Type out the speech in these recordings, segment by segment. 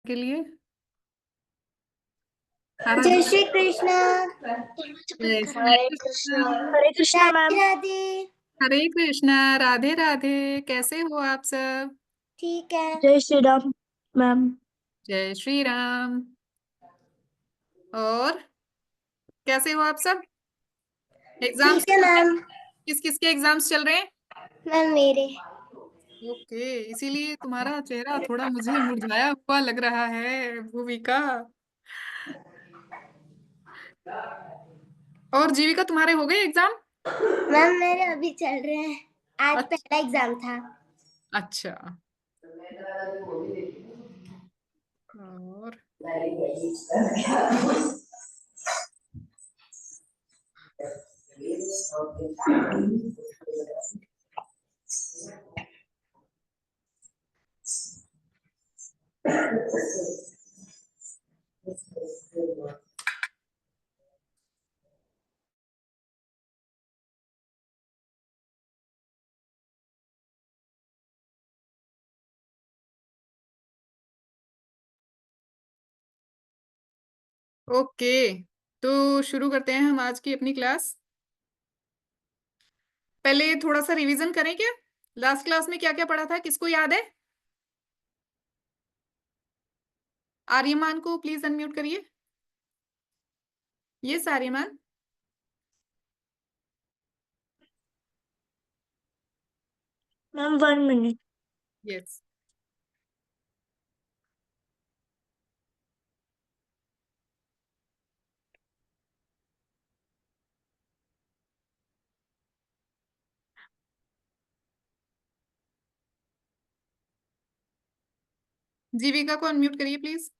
के लिए जय श्री कृष्ण। जय श्री हरे कृष्ण। कृष्ण। हरे कृष्ण मैम। राधे। हरे कृष्णा। राधे राधे। कैसे हो आप सब? ठीक है। जय श्री राम मैम। जय श्री राम। और कैसे हो आप सब? एग्जाम्स ठीक है मैम। किस किस के एग्जाम्स चल रहे हैं? मैम मेरे। ओके, इसीलिए तुम्हारा चेहरा थोड़ा मुझे मुरझाया हुआ लग रहा है भूमिका। और जीविका, तुम्हारे हो गए एग्जाम? मैम मेरे अभी चल रहे हैं। आज अच्छा। पहला एग्जाम था। अच्छा। और ओके, तो शुरू करते हैं हम आज की अपनी क्लास। पहले थोड़ा सा रिवीजन करें क्या? लास्ट क्लास में क्या क्या पढ़ा था, किसको याद है? आर्यमान को प्लीज अनम्यूट करिए। Yes Aryaman. Ma'am 1 minute. Yes. Jeevika को अनम्यूट करिए प्लीज।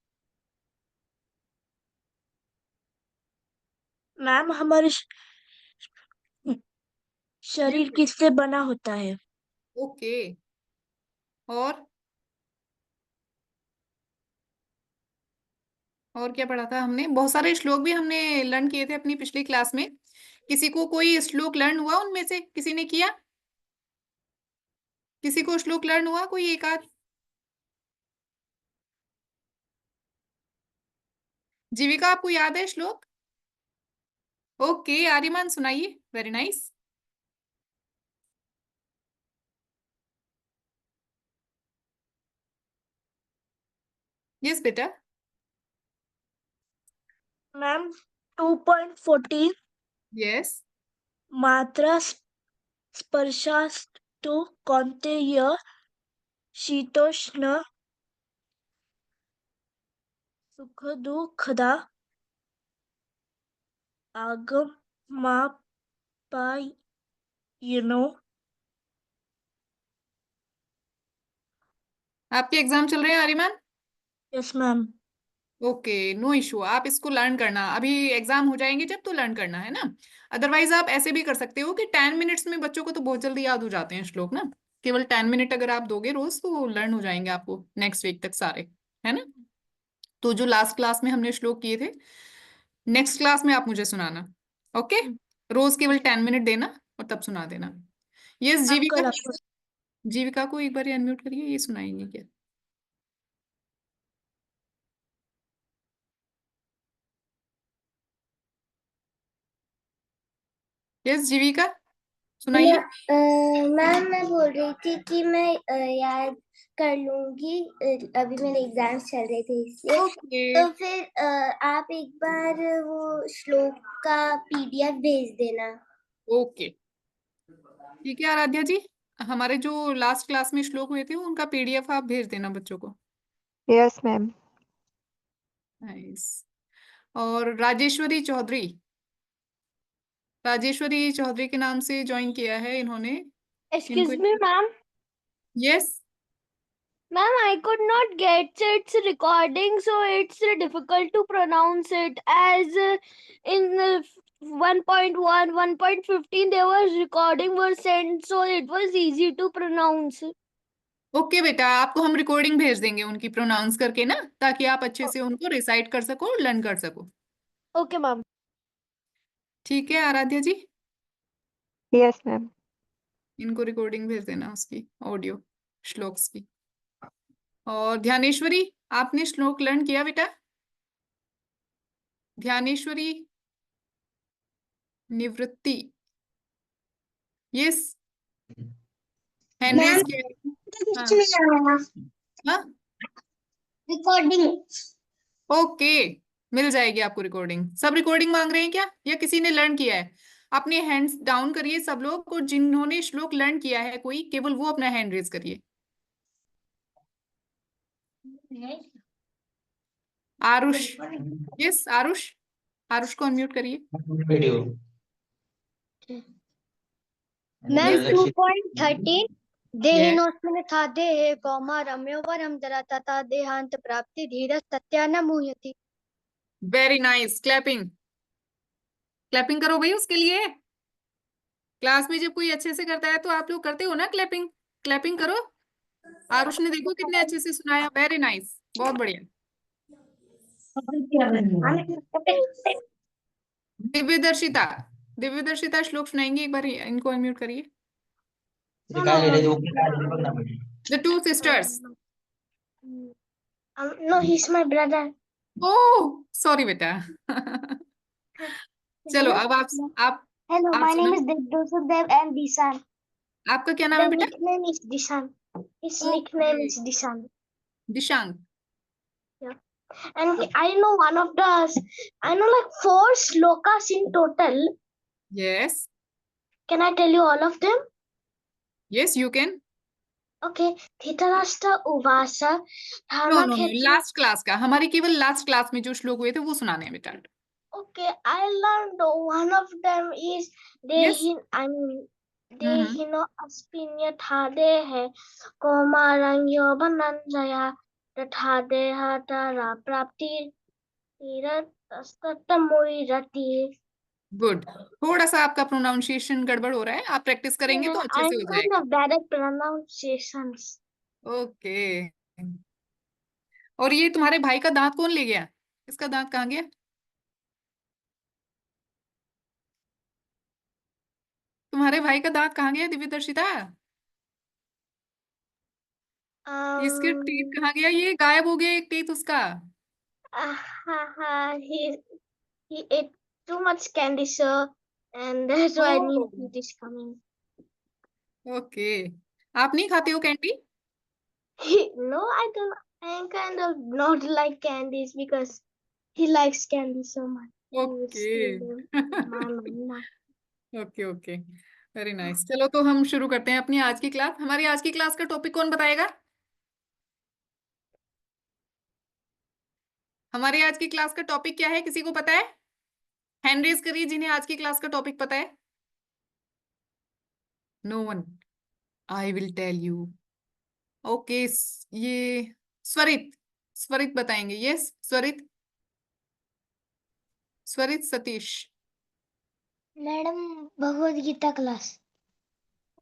मैम हमारे शरीर किससे बना होता है? ओके। और क्या पढ़ा था हमने? बहुत सारे श्लोक भी हमने लर्न किए थे अपनी पिछली क्लास में। किसी को कोई श्लोक लर्न हुआ उनमें से? किसी ने किया? किसी को श्लोक लर्न हुआ कोई एक आध? जीविका, आपको याद है श्लोक? ओके, आर्यमान सुनाइए। Very nice. यस बेटा। Ma'am 2.14 yes. मात्रा स्पर्शास्तु कौन्तेय शीतोष्ण सुख दुःखदा आगमापायिनो। आपके एग्जाम चल रहे हैं Aryaman? Yes ma'am. Okay, no issue. आप इसको लर्न करना, अभी एग्जाम हो जाएंगे जब तो लर्न करना है ना। अदरवाइज आप ऐसे भी कर सकते हो कि 10 मिनट्स में बच्चों को तो बहुत जल्दी याद हो जाते हैं श्लोक ना। केवल 10 मिनट अगर आप दोगे रोज तो लर्न हो जाएंगे आपको नेक्स्ट वीक तक सारे, है ना। तो जो लास्ट क्लास में हमने श्लोक किए थे, नेक्स्ट क्लास में आप मुझे सुनाना। ओके। रोज केवल 10 मिनट देना और तब सुना देना। यस जीविका। कल आपको जीविका को एक बार अनम्यूट करिए, ये सुनाएंगे क्या? यस जीविका, सुनाइए। मैम मैं बोल रही थी कि मैं याद कर लूंगी। अभी मेरे एग्जाम्स चल रहे थे इसलिए। ओके। तो फिर आप एक बार वो श्लोक का पीडीएफ भेज देना। ओके, ठीक है आराध्या जी। हमारे जो लास्ट क्लास में श्लोक हुए थे उनका पीडीएफ आप भेज देना बच्चों को। Yes ma'am. नाइस। और राजेश्वरी चौधरी, राजेश्वरी चौधरी के नाम से ज्वाइन किया है इन्होंने। इनको Excuse me, ma'am. Yes. Ma'am, I could not get its recording, so it's difficult to pronounce it. As in 1.1, 1.15, there was recording was sent, so it was easy to pronounce. Okay बेटा, आपको हम recording भेज देंगे उनकी pronounce करके ना, ताकि आप अच्छे से उनको रिसाइट कर सको और लर्न कर सको। Okay, ma'am. ठीक है आराध्या जी, यस मैम। इनको रिकॉर्डिंग भेज देना उसकी, ऑडियो श्लोक्स की। और ध्यानेश्वरी, आपने श्लोक लर्न किया बेटा? ध्यानेश्वरी, निवृत्ति, यस, हैंड रेज मैम किया है। कुछ हाँ नहीं आया हाँ, रिकॉर्डिंग। ओके, मिल जाएगी आपको रिकॉर्डिंग। सब रिकॉर्डिंग मांग रहे हैं क्या, या किसी ने लर्न किया है? अपने हैंड्स डाउन करिए सब लोग, और जिन्होंने श्लोक लर्न किया है कोई, केवल वो अपना हैंड रेज करिए। आरुष, यस आरुष, आरुष को अनम्यूट करिए। वीडियो मैम यस 2.13 यस, देहिनोऽस्मिन् यथा देहे कौमारम्यो वरं दरा तथा देहांत प्राप्ति धीरस् तत्या न मुह्यति। वेरी नाइस, क्लैपिंग, क्लैपिंग करो भाई उसके लिए। क्लास में जब कोई अच्छे से करता है तो आप लोग करते हो ना क्लैपिंग, क्लैपिंग करो। आरुष ने देखो कितने अच्छे से सुनाया, वेरी नाइस, बहुत बढ़िया। दिव्यदर्शिता, दिव्यदर्शिता श्लोक सुनाएंगी एक बार, इनको अनम्यूट करिए। The two sisters. No, he's my brother. Oh sorry बेटा। चलो Hello. अब आप Hello, आप my name सुनो। is Devdosuk Dev and Dishan. आपका क्या नाम The है बेटा? nickname is Dishan. His nickname okay, is Dishan. Dishank. Yeah. And I know one of the, I know like 4 slokas in total. Yes Can I tell you all of them? Yes you can. Okay. Dhritarashtra Uvasa no no no, Dharmakhetra. Last class का, हमारे केवल last class में जो श्लोक हुए थे वो सुनाने हैं बेटा। Okay, I learned one of them is yes, Dehin. I mean Dehino Aspinya Thade hai Komarangyo Bananjaya Tatha Deha Tara Prapti Tirat Astatamuri Rati. Good. थोड़ा सा आपका प्रोनाउंसिएशन गड़बड़ हो रहा है, आप प्रैक्टिस करेंगे तो अच्छे से I'm हो kind जाएगा। of bad at pronunciations. Okay, और ये तुम्हारे भाई का दांत कौन ले गया? इसका दांत कहाँ गया? तुम्हारे भाई का दांत कहाँ गया दिव्यदर्शिता? इसके टीथ Um, कहाँ गया? ये गायब हो गया एक टीथ उसका। he ate too much candy, sir, and that's why oh new teeth is coming. Okay, आप नहीं खाते हो candy? No, I don't. I kind of not like candies because he likes candy so much. He will okay. steal them from my mama. Okay okay, very nice. चलो तो हम शुरू करते हैं अपनी आज की क्लास। हमारी आज की क्लास का टॉपिक कौन बताएगा? हमारी आज की क्लास का टॉपिक क्या है, किसी को पता है? हैंड रेज करिए जिन्हें आज की क्लास का टॉपिक पता है। No one, I will tell you. Okay, ये स्वरित, स्वरित बताएंगे। Yes Swarit, Swarit Satish. Madam Bhagavad Gita class.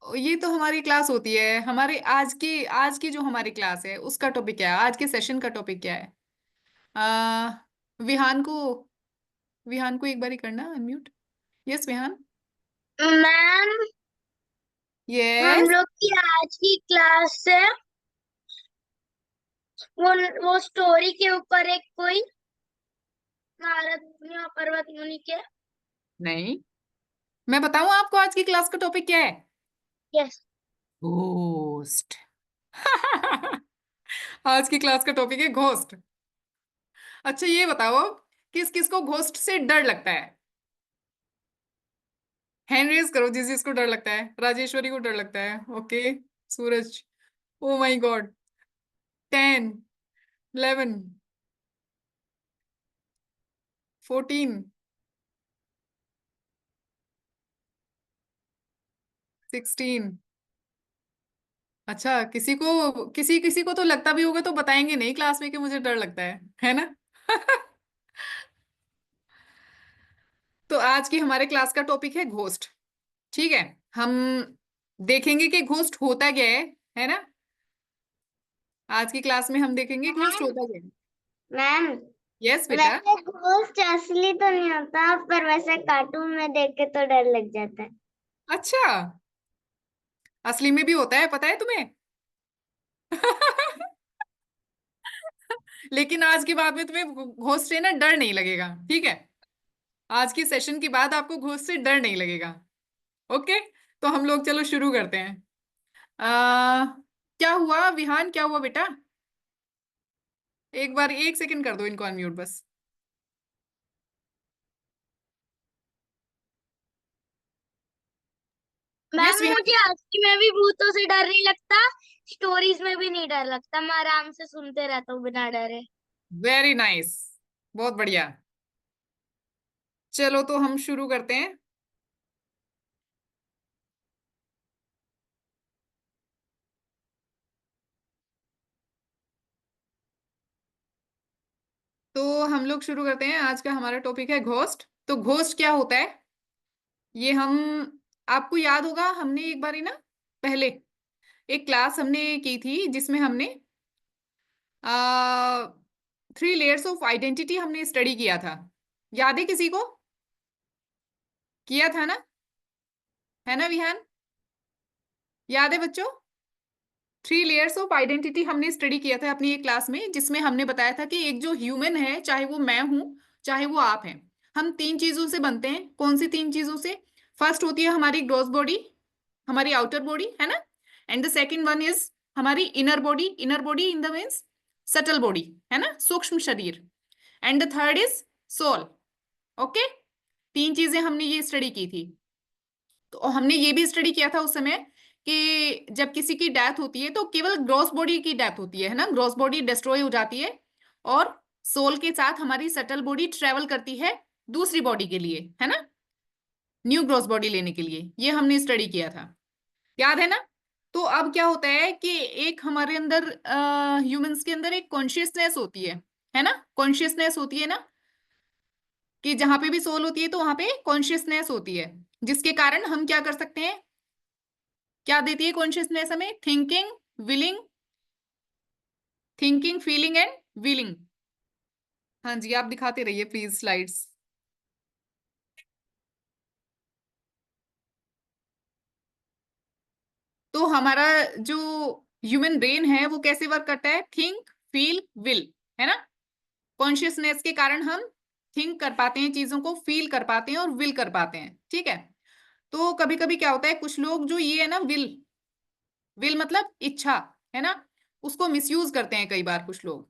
ये तो हमारी क्लास होती है, हमारे आज की जो हमारी क्लास है उसका टॉपिक क्या है, आज के सेशन का टॉपिक क्या है? आ, विहान को, विहान को एक बार ही करना अनम्यूट। यस विहान। मैम हम यस, लोग की आज की क्लास से वो स्टोरी के ऊपर एक कोई नारद मुनि और पर्वत मुनि के। नहीं, मैं बताऊं आपको आज की क्लास का टॉपिक क्या है? यस। घोस्ट। आज की क्लास का टॉपिक है घोस्ट। अच्छा ये बताओ, किस किस को घोस्ट से डर लगता है? हैंड रेज करो जिस जिसको डर लगता है। राजेश्वरी को डर लगता है, okay. Suraj, oh my God. 10, 11, 14, 16। अच्छा, किसी किसी को तो लगता भी होगा तो बताएंगे नहीं क्लास में कि मुझे डर लगता है ना? तो आज की हमारे क्लास का टॉपिक है घोस्ट। ठीक है, हम देखेंगे कि घोस्ट होता क्या है ना? आज की क्लास में हम देखेंगे घोस्ट होता क्या है। मैम यस बेटा। वैसे घोस्ट असली तो नहीं होता, पर वैसे कार्टून में देख के तो डर लग जाता है। अच्छा, असली में भी होता है, पता है तुम्हें? लेकिन आज के बाद में तुम्हें घोस्ट से ना डर नहीं लगेगा, ठीक है? आज के सेशन के बाद आपको घोस्ट से डर नहीं लगेगा। ओके, तो हम लोग चलो शुरू करते हैं। क्या हुआ विहान, क्या हुआ बेटा? एक बार 1 सेकंड कर दो इनको अनम्यूट बस। Ma'am yes Vihaan. मुझे असली में भी भूतों से डर नहीं लगता, स्टोरीज में भी नहीं डर लगता, मैं आराम से सुनते रहता हूँ बिना डरे। वेरी नाइस, बहुत बढ़िया। चलो तो हम शुरू करते हैं। तो हम लोग शुरू करते हैं। आज का हमारा टॉपिक है घोस्ट। तो घोस्ट क्या होता है ये हम, आपको याद होगा हमने एक बार ही ना पहले एक क्लास हमने की थी जिसमें हमने 3 लेयर्स ऑफ आइडेंटिटी हमने स्टडी किया था। याद है किसी को? किया था ना, है ना विहान? याद है बच्चों? 3 लेयर्स ऑफ आइडेंटिटी हमने स्टडी किया था अपनी एक क्लास में, जिसमें हमने बताया था कि एक जो ह्यूमन है, चाहे वो मैं हूं चाहे वो आप हैं, हम 3 चीजों से बनते हैं। कौन सी 3 चीजों से? फर्स्ट होती है हमारी ग्रॉस बॉडी, हमारी आउटर बॉडी, है ना? And the second one is हमारी inner body. Inner body in the means subtle body, है ना, सूक्ष्म शरीर। And the third is soul. Okay, 3 चीजें हमने ये स्टडी की थी। तो हमने ये भी स्टडी किया था उस समय कि जब किसी की डेथ होती है तो केवल ग्रॉस बॉडी की डेथ होती है ना, ग्रॉस बॉडी डिस्ट्रॉय हो जाती है, और सोल के साथ हमारी सटल बॉडी ट्रेवल करती है दूसरी बॉडी के लिए, है ना, न्यू ग्रॉस बॉडी लेने के लिए। ये हमने स्टडी किया था, याद है ना? तो अब क्या होता है कि एक हमारे अंदर ह्यूमंस के अंदर एक कॉन्शियसनेस होती है ना, कॉन्शियसनेस होती है ना, कि जहां पे भी सोल होती है तो वहां पे कॉन्शियसनेस होती है, जिसके कारण हम क्या कर सकते हैं? क्या देती है कॉन्शियसनेस हमें? Thinking, willing, thinking, feeling and willing. हाँ जी, आप दिखाते रहिए प्लीज स्लाइड्स। तो हमारा जो ह्यूमन ब्रेन है वो कैसे वर्क करता है? थिंक, फील, विल, है ना? कॉन्शियसनेस के कारण हम थिंक कर पाते हैं, चीजों को फील कर पाते हैं और विल कर पाते हैं, ठीक है? तो कभी कभी क्या होता है, कुछ लोग जो ये है ना विल, विल मतलब इच्छा, है ना, उसको मिसयूज करते हैं कई बार कुछ लोग।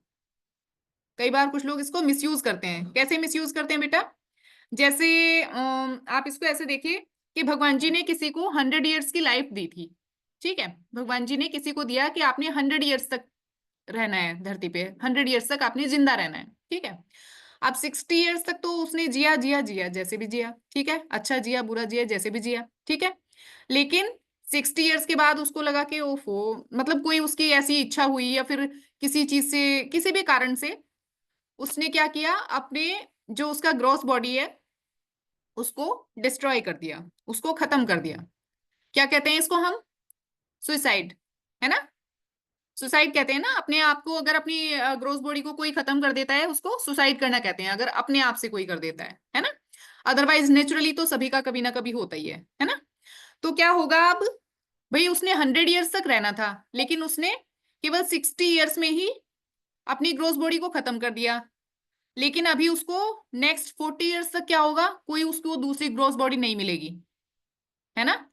कई बार कुछ लोग इसको मिसयूज करते हैं। कैसे मिसयूज करते हैं बेटा? जैसे आप इसको ऐसे देखिए कि भगवान जी ने किसी को 100 ईयर्स की लाइफ दी थी, ठीक है? भगवान जी ने किसी को दिया कि आपने 100 ईयर्स तक रहना है धरती पे, 100 ईयर्स तक आपने जिंदा रहना है, ठीक है? अब 60 ईयर्स तक तो उसने जिया जिया जिया, जैसे भी जिया, ठीक है, अच्छा जिया बुरा जिया, जैसे भी जिया, ठीक है। लेकिन 60 ईयर्स के बाद उसको लगा कि ओफो, मतलब कोई उसकी ऐसी इच्छा हुई या फिर किसी चीज से, किसी भी कारण से उसने क्या किया, अपने जो उसका ग्रॉस बॉडी है उसको डिस्ट्रॉय कर दिया, उसको खत्म कर दिया। क्या कहते हैं इसको हम? सुसाइड, है ना? सुसाइड कहते हैं ना अपने आप को, अगर अपनी ग्रोस बॉडी को कोई खत्म कर देता है उसको सुसाइड करना कहते हैं, अगर अपने आप से कोई कर देता है ना? अदरवाइज नेचुरली तो सभी का कभी ना कभी होता ही है ना? तो क्या होगा अब? भाई उसने 100 ईयर्स तक रहना था, लेकिन उसने केवल 60 ईयर्स में ही अपनी ग्रोस बॉडी को खत्म कर दिया। लेकिन अभी उसको नेक्स्ट 40 ईयर्स तक क्या होगा? कोई उसको दूसरी ग्रोस बॉडी नहीं मिलेगी, है ना?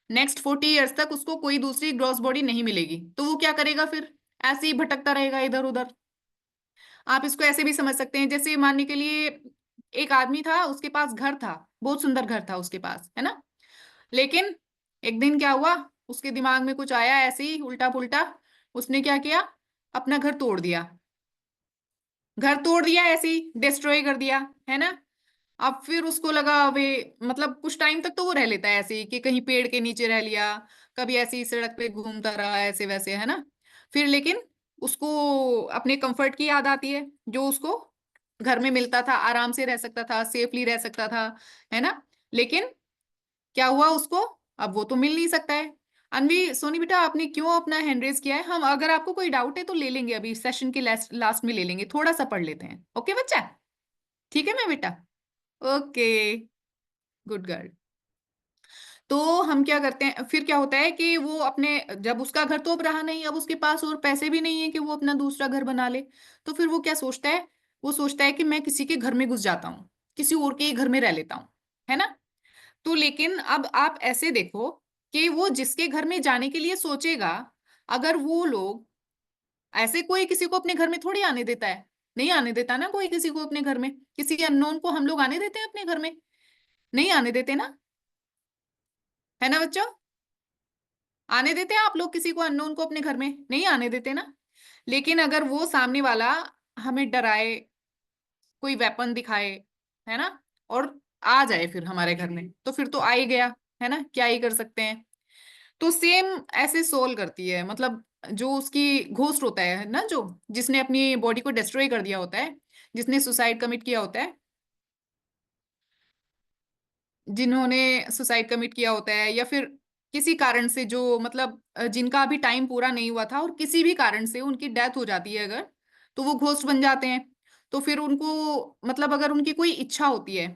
नेक्स्ट 40 ईयर्स तक उसको कोई दूसरी ग्रॉस बॉडी नहीं मिलेगी, तो वो क्या करेगा फिर? ऐसे ही भटकता रहेगा इधर उधर। आप इसको ऐसे भी समझ सकते हैं, जैसे मानने के लिए एक आदमी था, उसके पास घर था, बहुत सुंदर घर था उसके पास, है ना? लेकिन एक दिन क्या हुआ, उसके दिमाग में कुछ आया ऐसे ही उल्टा पुल्टा, उसने क्या किया, अपना घर तोड़ दिया। घर तोड़ दिया, ऐसे ही डिस्ट्रॉय कर दिया, है ना? अब फिर उसको लगा वे, मतलब कुछ टाइम तक तो वो रह लेता है ऐसे ही कि कहीं पेड़ के नीचे रह लिया, कभी ऐसी सड़क पे घूमता रहा ऐसे वैसे, है ना? फिर लेकिन उसको अपने कंफर्ट की याद आती है, जो उसको घर में मिलता था, आराम से रह सकता था, सेफली रह सकता था, है ना? लेकिन क्या हुआ उसको? अब वो तो मिल नहीं सकता है। अनवी, सोनी बेटा, आपने क्यों अपना हैंड रेज किया है? हम, अगर आपको कोई डाउट है तो ले लेंगे, अभी सेशन के लास्ट लास्ट में ले लेंगे, थोड़ा सा पढ़ लेते हैं। ओके बच्चा, ठीक है मैं बेटा? Okay, good girl. तो हम क्या करते हैं फिर, क्या होता है कि वो अपने, जब उसका घर तो अब रहा नहीं, अब उसके पास और पैसे भी नहीं है कि वो अपना दूसरा घर बना ले, तो फिर वो क्या सोचता है, वो सोचता है कि मैं किसी के घर में घुस जाता हूँ, किसी और के घर में रह लेता हूँ, है ना। तो लेकिन अब आप ऐसे देखो कि वो जिसके घर में जाने के लिए सोचेगा, अगर वो लोग, ऐसे कोई किसी को अपने घर में थोड़ी आने देता है, नहीं आने देता ना कोई किसी को अपने घर में, किसी अननोन को हम लोग आने देते हैं अपने घर में, नहीं आने देते ना, है ना बच्चों। आने देते हैं आप लोग किसी को अननोन को अपने घर में, नहीं आने देते ना। लेकिन अगर वो सामने वाला हमें डराए, कोई वेपन दिखाए, है ना, और आ जाए फिर हमारे घर में, तो फिर तो आ ही गया, है ना, क्या ही कर सकते हैं। तो सेम ऐसे सोल करती है, मतलब जो उसकी घोस्ट होता है ना, जो जिसने अपनी बॉडी को डिस्ट्रॉय कर दिया होता है, जिसने सुसाइड कमिट किया होता है, जिन्होंने सुसाइड कमिट किया होता है, या फिर किसी कारण से जो मतलब जिनका अभी टाइम पूरा नहीं हुआ था और किसी भी कारण से उनकी डेथ हो जाती है अगर, तो वो घोस्ट बन जाते हैं। तो फिर उनको, मतलब अगर उनकी कोई इच्छा होती है,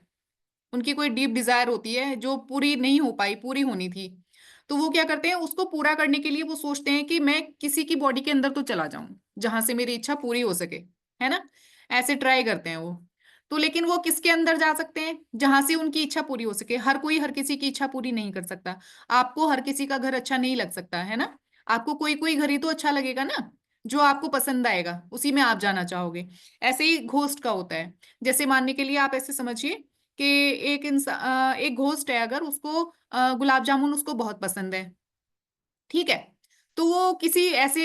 उनकी कोई डीप डिजायर होती है जो पूरी नहीं हो पाई, पूरी होनी थी, तो वो क्या करते हैं, उसको पूरा करने के लिए वो सोचते हैं कि मैं किसी की बॉडी के अंदर तो चला जाऊं जहां से मेरी इच्छा पूरी हो सके, है ना, ऐसे ट्राई करते हैं वो। तो लेकिन वो किसके अंदर जा सकते हैं, जहां से उनकी इच्छा पूरी हो सके। हर कोई हर किसी की इच्छा पूरी नहीं कर सकता। आपको हर किसी का घर अच्छा नहीं लग सकता, है ना। आपको कोई कोई घर ही तो अच्छा लगेगा ना, जो आपको पसंद आएगा उसी में आप जाना चाहोगे। ऐसे ही घोस्ट का होता है। जैसे मानने के लिए आप ऐसे समझिए कि एक इंसान, एक घोस्ट है, अगर उसको गुलाब जामुन उसको बहुत पसंद है, ठीक है, तो वो किसी ऐसे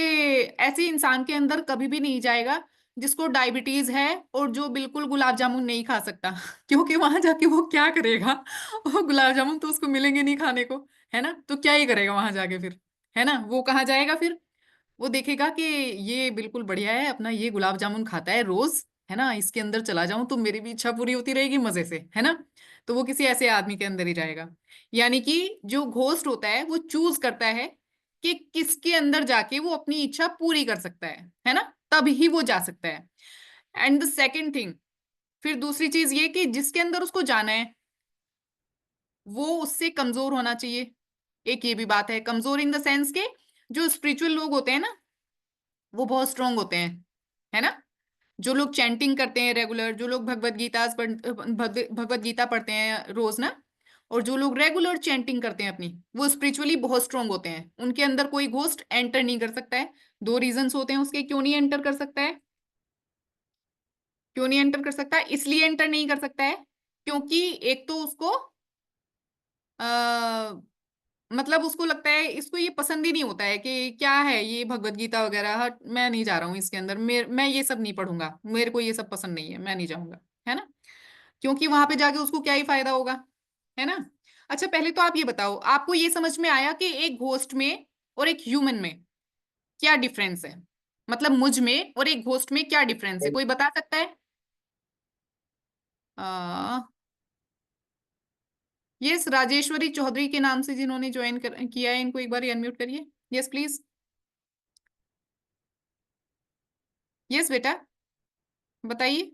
ऐसे इंसान के अंदर कभी भी नहीं जाएगा जिसको डायबिटीज है और जो बिल्कुल गुलाब जामुन नहीं खा सकता क्योंकि वहां जाके वो क्या करेगा, वो गुलाब जामुन तो उसको मिलेंगे नहीं खाने को, है ना, तो क्या ही करेगा वहां जाके फिर, है ना, वो कहाँ जाएगा फिर। वो देखेगा कि ये बिल्कुल बढ़िया है अपना, ये गुलाब जामुन खाता है रोज, है ना, इसके अंदर चला जाऊं तो मेरी भी इच्छा पूरी होती रहेगी मजे से, है ना। तो वो किसी ऐसे आदमी के अंदर ही जाएगा। यानी कि जो घोस्ट होता है वो चूज करता है कि किसके अंदर जाके वो अपनी इच्छा पूरी कर सकता है ना, तब ही वो जा सकता है। एंड द सेकेंड थिंग, फिर दूसरी चीज ये कि जिसके अंदर उसको जाना है वो उससे कमजोर होना चाहिए। एक ये भी बात है, कमजोर इन द सेंस के जो स्पिरिचुअल लोग होते हैं ना, वो बहुत स्ट्रांग होते हैं, है ना। जो लोग चैंटिंग करते हैं रेगुलर, जो लोग भगवत गीता पढ़ते हैं रोज ना, और जो लोग रेगुलर चैंटिंग करते हैं अपनी, वो स्पिरिचुअली बहुत स्ट्रांग होते हैं, उनके अंदर कोई घोस्ट एंटर नहीं कर सकता है। दो रीजंस होते हैं उसके, क्यों नहीं एंटर कर सकता है। क्यों नहीं एंटर कर सकता है, इसलिए एंटर नहीं कर सकता है क्योंकि एक तो उसको आ, मतलब उसको लगता है, इसको ये पसंद ही नहीं होता है कि क्या है ये भगवत गीता वगैरह, हट मैं नहीं जा रहा हूँ इसके अंदर, मैं ये सब नहीं पढ़ूंगा, मेरे को ये सब पसंद नहीं है, मैं नहीं जाऊंगा, है ना। क्योंकि वहां पे जाके उसको क्या ही फायदा होगा, है ना। अच्छा पहले तो आप ये बताओ, आपको ये समझ में आया कि एक घोस्ट में और एक ह्यूमन में क्या डिफरेंस है, मतलब मुझ में और एक घोस्ट में क्या डिफरेंस है, कोई बता सकता है। आ, यस, राजेश्वरी चौधरी के नाम से जिन्होंने किया है, इनको एक बार अनम्यूट करिए। Yes please. यस बेटा, बताइए।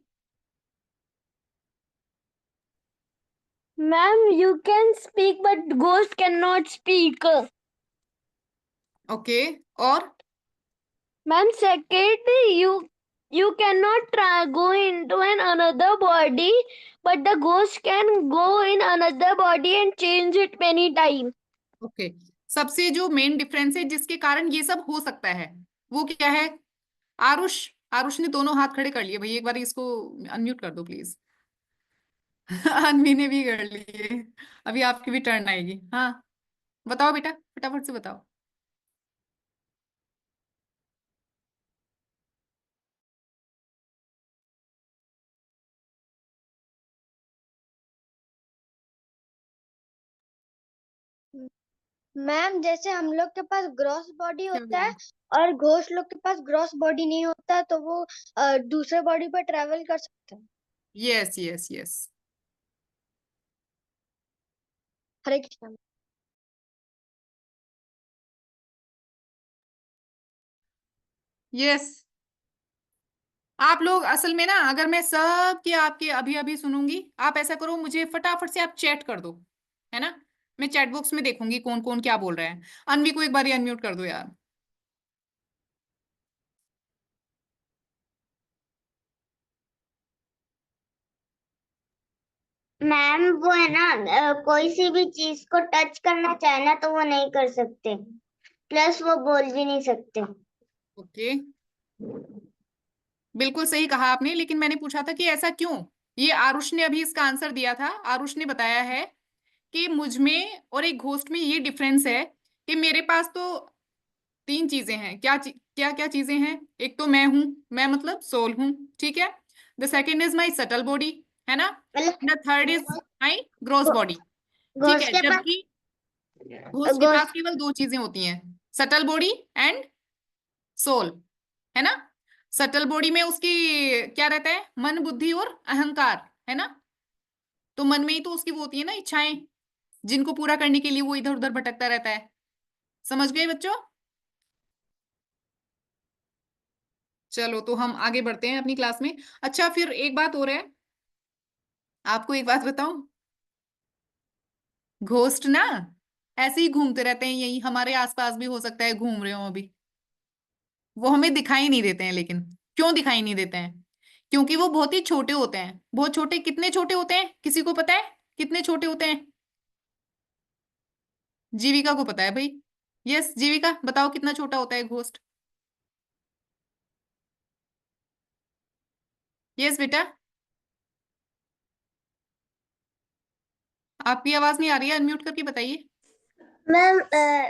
Ma'am, you can speak, but ghost cannot speak. Okay, और Ma'am, second, you cannot try go into another body, but the ghost can go in another body and change it many times. Okay, सबसे जो main difference है जिसके कारण ये सब हो सकता है, वो क्या है। आरुष, आरुष ने दोनों हाथ खड़े कर लिए भाई, एक बार इसको अनम्यूट कर दो प्लीज। अन्वी ने भी कर लिए। अभी आपकी भी टर्न आएगी, हाँ, बताओ बेटा, फटाफट से बताओ। मैम जैसे हम लोग के पास ग्रॉस बॉडी क्या होता है बोलिए। और घोस्ट लोग के पास ग्रॉस बॉडी नहीं होता, तो वो दूसरे बॉडी पर ट्रेवल कर सकते हैं। Yes yes yes. Hare Krishna. Yes, आप लोग असल में ना, अगर मैं सब के आपके अभी अभी सुनूंगी, आप ऐसा करो, मुझे फटाफट से आप चैट कर दो, है ना। मैं चैट बॉक्स में देखूंगी कौन कौन क्या बोल रहा है। अनवी को एक बार अनम्यूट कर दो यार। मैम वो है ना, कोई सी भी चीज को टच करना चाहे ना तो वो नहीं कर सकते, प्लस वो बोल भी नहीं सकते। ओके, बिल्कुल सही कहा आपने, लेकिन मैंने पूछा था कि ऐसा क्यों। ये आरुष ने अभी इसका आंसर दिया था। आरुष ने बताया है कि मुझ में और एक घोस्ट में ये डिफरेंस है कि मेरे पास तो तीन चीजें हैं। क्या क्या चीजें हैं? एक तो मैं हूं, मैं मतलब सोल हूं, ठीक है। The second is my subtle body, है ना। मतलब the third is my gross body, ठीक घोस्ट है। के पास जबकि घोस्ट के पास घोस्ट केवल दो चीजें होती हैं, सटल बॉडी एंड सोल, है ना। सटल बॉडी में उसकी क्या रहता है, मन बुद्धि और अहंकार, है ना। तो मन में ही तो उसकी वो होती है ना इच्छाएं, जिनको पूरा करने के लिए वो इधर उधर भटकता रहता है। समझ गए बच्चों? चलो तो हम आगे बढ़ते हैं अपनी क्लास में। अच्छा फिर एक बात और है, आपको एक बात बताऊं। घोस्ट ना ऐसे ही घूमते रहते हैं, यही हमारे आसपास भी हो सकता है घूम रहे हो अभी। वो हमें दिखाई नहीं देते हैं, लेकिन क्यों दिखाई नहीं देते हैं? क्योंकि वो बहुत ही छोटे होते हैं, बहुत छोटे। कितने छोटे होते हैं किसी को पता है? कितने छोटे होते हैं? जीविका को पता है भाई। यस जीविका, बताओ कितना छोटा होता है घोस्ट। यस बेटा। आपकी आवाज नहीं आ रही है, अनम्यूट करके बताइए। मैम,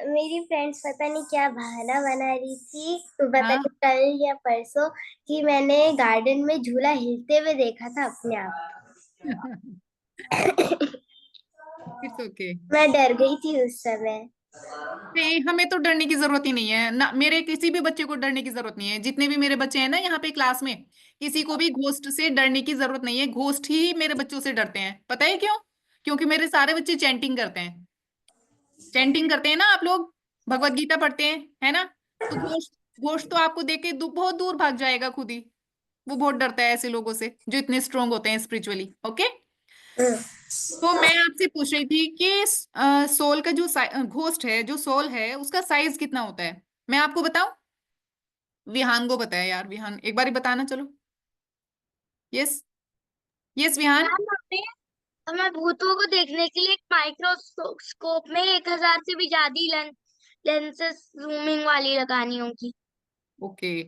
मेरी फ्रेंड्स पता नहीं क्या बहाना बना रही थी, तो पता हाँ। नहीं कल या परसों, कि मैंने गार्डन में झूला हिलते हुए देखा था अपने आप। It's okay. मैं डर गई थी उस समय। नहीं, हमें तो डरने की जरूरत ही नहीं है ना, मेरे किसी भी बच्चे को डरने की जरूरत नहीं है। जितने भी मेरे बच्चे हैं ना यहाँ पे क्लास में, किसी को भी घोस्ट से डरने की जरूरत नहीं है। घोस्ट ही मेरे बच्चों से डरते हैं, पता है क्यों? क्योंकि मेरे सारे बच्चे चैंटिंग करते हैं। चैंटिंग करते हैं ना आप लोग, भगवत गीता पढ़ते हैं, है ना। तो घोस्ट, घोस्ट तो आपको देख के बहुत दूर भाग जाएगा खुद ही। वो बहुत डरता है ऐसे लोगों से जो इतने स्ट्रोंग होते हैं स्पिरिचुअली। ओके। तो मैं आपसे पूछ रही थी कि सोल का जो घोस्ट है, जो सोल है, उसका साइज कितना होता है? मैं आपको बताऊं? विहान को पता है यार। विहान एक बार ही बताना, चलो। Yes, yes Vihaan. मैम, हमें भूतों को देखने के लिए एक माइक्रोस्कोप में 1000 से भी ज्यादा लेंसेस जूमिंग वाली लगानी होगी। ओके।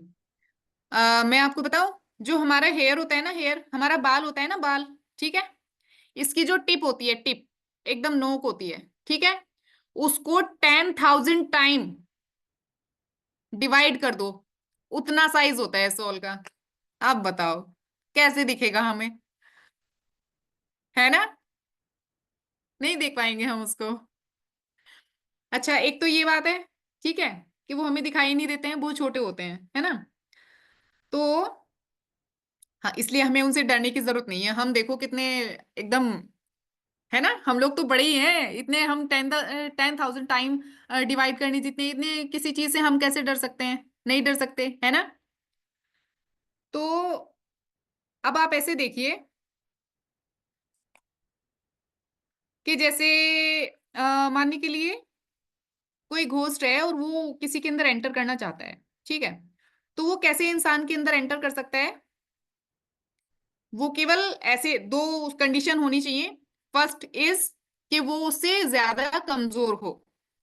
मैं आपको बताऊं, जो हमारा हेयर होता है ना, हेयर हमारा बाल होता है ना, बाल, ठीक है। इसकी जो टिप होती है, टिप एकदम नोक होती है, ठीक है। उसको 10,000 टाइम डिवाइड कर दो, उतना साइज होता है सोल का। आप बताओ कैसे दिखेगा हमें, है ना। नहीं देख पाएंगे हम उसको। अच्छा एक तो ये बात है, ठीक है, कि वो हमें दिखाई नहीं देते हैं, बहुत छोटे होते हैं, है ना। तो हाँ, इसलिए हमें उनसे डरने की जरूरत नहीं है। हम देखो कितने एकदम, है ना, हम लोग तो बड़े ही हैं इतने। हम 10,000 टाइम डिवाइड करने जितने, इतने किसी चीज से हम कैसे डर सकते हैं? नहीं डर सकते, है ना। तो अब आप ऐसे देखिए कि जैसे मानने के लिए कोई घोस्ट है और वो किसी के अंदर एंटर करना चाहता है, ठीक है। तो वो कैसे इंसान के अंदर एंटर कर सकता है? वो केवल ऐसे दो कंडीशन होनी चाहिए। फर्स्ट इज कि वो उससे ज्यादा कमजोर हो,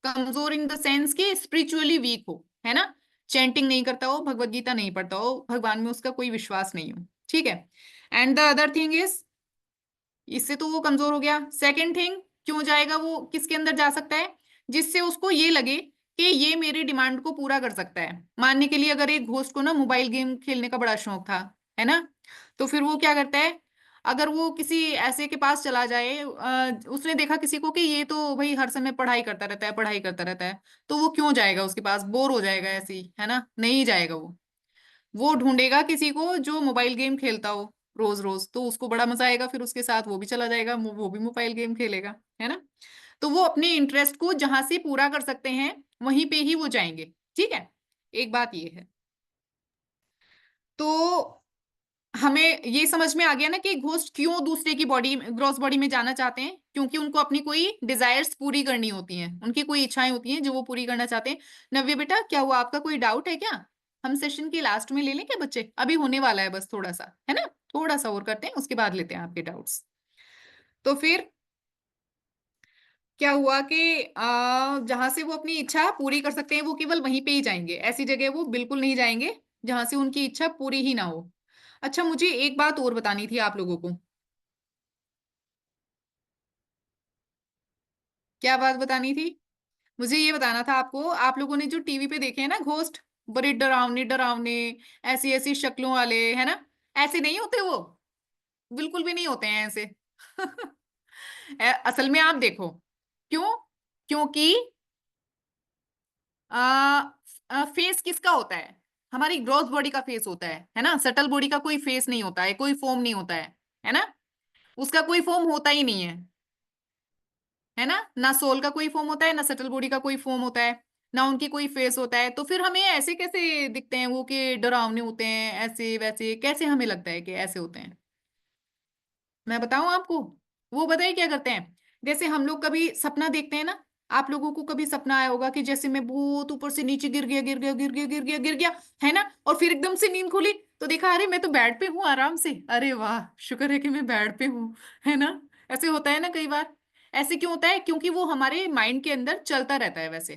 कमजोर इन द सेंस कि स्पिरिचुअली वीक हो, है ना। चैंटिंग नहीं करता हो, भगवत गीता नहीं पढ़ता हो, भगवान में उसका कोई विश्वास नहीं हो, ठीक है। And the other thing is, इससे तो वो कमजोर हो गया। सेकंड थिंग, क्यों जाएगा वो, किसके अंदर जा सकता है? जिससे उसको ये लगे कि ये मेरी डिमांड को पूरा कर सकता है। मानने के लिए अगर एक घोस्ट को ना मोबाइल गेम खेलने का बड़ा शौक था, है ना, तो फिर वो क्या करता है, अगर वो किसी ऐसे के पास चला जाए, उसने देखा किसी को कि ये तो भाई हर समय पढ़ाई करता रहता है, पढ़ाई करता रहता है, तो वो क्यों जाएगा उसके पास? बोर हो जाएगा ऐसे ही, है ना, नहीं जाएगा वो ढूंढेगा किसी को जो मोबाइल गेम खेलता हो रोज रोज, तो उसको बड़ा मजा आएगा, फिर उसके साथ वो भी चला जाएगा, वो भी मोबाइल गेम खेलेगा, है ना। तो वो अपने इंटरेस्ट को जहां से पूरा कर सकते हैं वहीं पे ही वो जाएंगे, ठीक है। एक बात ये है। तो हमें ये समझ में आ गया ना कि घोस्ट क्यों दूसरे की बॉडी, ग्रॉस बॉडी में जाना चाहते हैं, क्योंकि उनको अपनी कोई डिजायर्स पूरी करनी होती हैं, उनकी कोई इच्छाएं होती हैं जो वो पूरी करना चाहते हैं। नव्य बेटा, क्या हुआ, आपका कोई डाउट है क्या? हम सेशन के लास्ट में ले लें क्या बच्चे? अभी होने वाला है बस थोड़ा सा, है ना, थोड़ा सा और करते हैं, उसके बाद लेते हैं आपके डाउट्स। तो फिर क्या हुआ कि जहां से वो अपनी इच्छा पूरी कर सकते हैं वो केवल वहीं पे ही जाएंगे, ऐसी जगह वो बिल्कुल नहीं जाएंगे जहां से उनकी इच्छा पूरी ही ना हो। अच्छा, मुझे एक बात और बतानी थी आप लोगों को। क्या बात बतानी थी? मुझे ये बताना था आपको, आप लोगों ने जो टीवी पे देखे हैं ना घोस्ट, बड़े डरावने डरावने, ऐसी ऐसी शक्लों वाले, है ना, ऐसे नहीं होते वो, बिल्कुल भी नहीं होते हैं ऐसे। असल में आप देखो, क्यों? क्योंकि फेस किसका होता है? हमारी ग्रॉस बॉडी का फेस होता है ना, सटल बॉडी का कोई फेस नहीं होता है, कोई फॉर्म नहीं होता है ना, उसका कोई फॉर्म होता ही नहीं है ना सोल का कोई फॉर्म होता है, ना सटल बॉडी का कोई फॉर्म होता है, ना उनकी कोई फेस होता है। तो फिर हमें ऐसे कैसे दिखते हैं वो कि डरावने होते हैं, ऐसे वैसे कैसे हमें लगता है कि ऐसे होते हैं? मैं बताऊं आपको, वो बताइए क्या करते हैं। जैसे हम लोग कभी सपना देखते हैं ना, आप लोगों को कभी सपना आया होगा कि जैसे मैं बहुत ऊपर से नीचे गिर गया गिर गया गिर गया गिर गया गिर गया, है ना, और फिर एकदम से नींद खुली तो देखा अरे मैं तो बेड पे हूँ आराम से, अरे वाह शुक्र है कि मैं बेड पे हूँ, है ना। ऐसे होता है ना कई बार। ऐसे क्यों होता है? क्योंकि वो हमारे माइंड के अंदर चलता रहता है वैसे।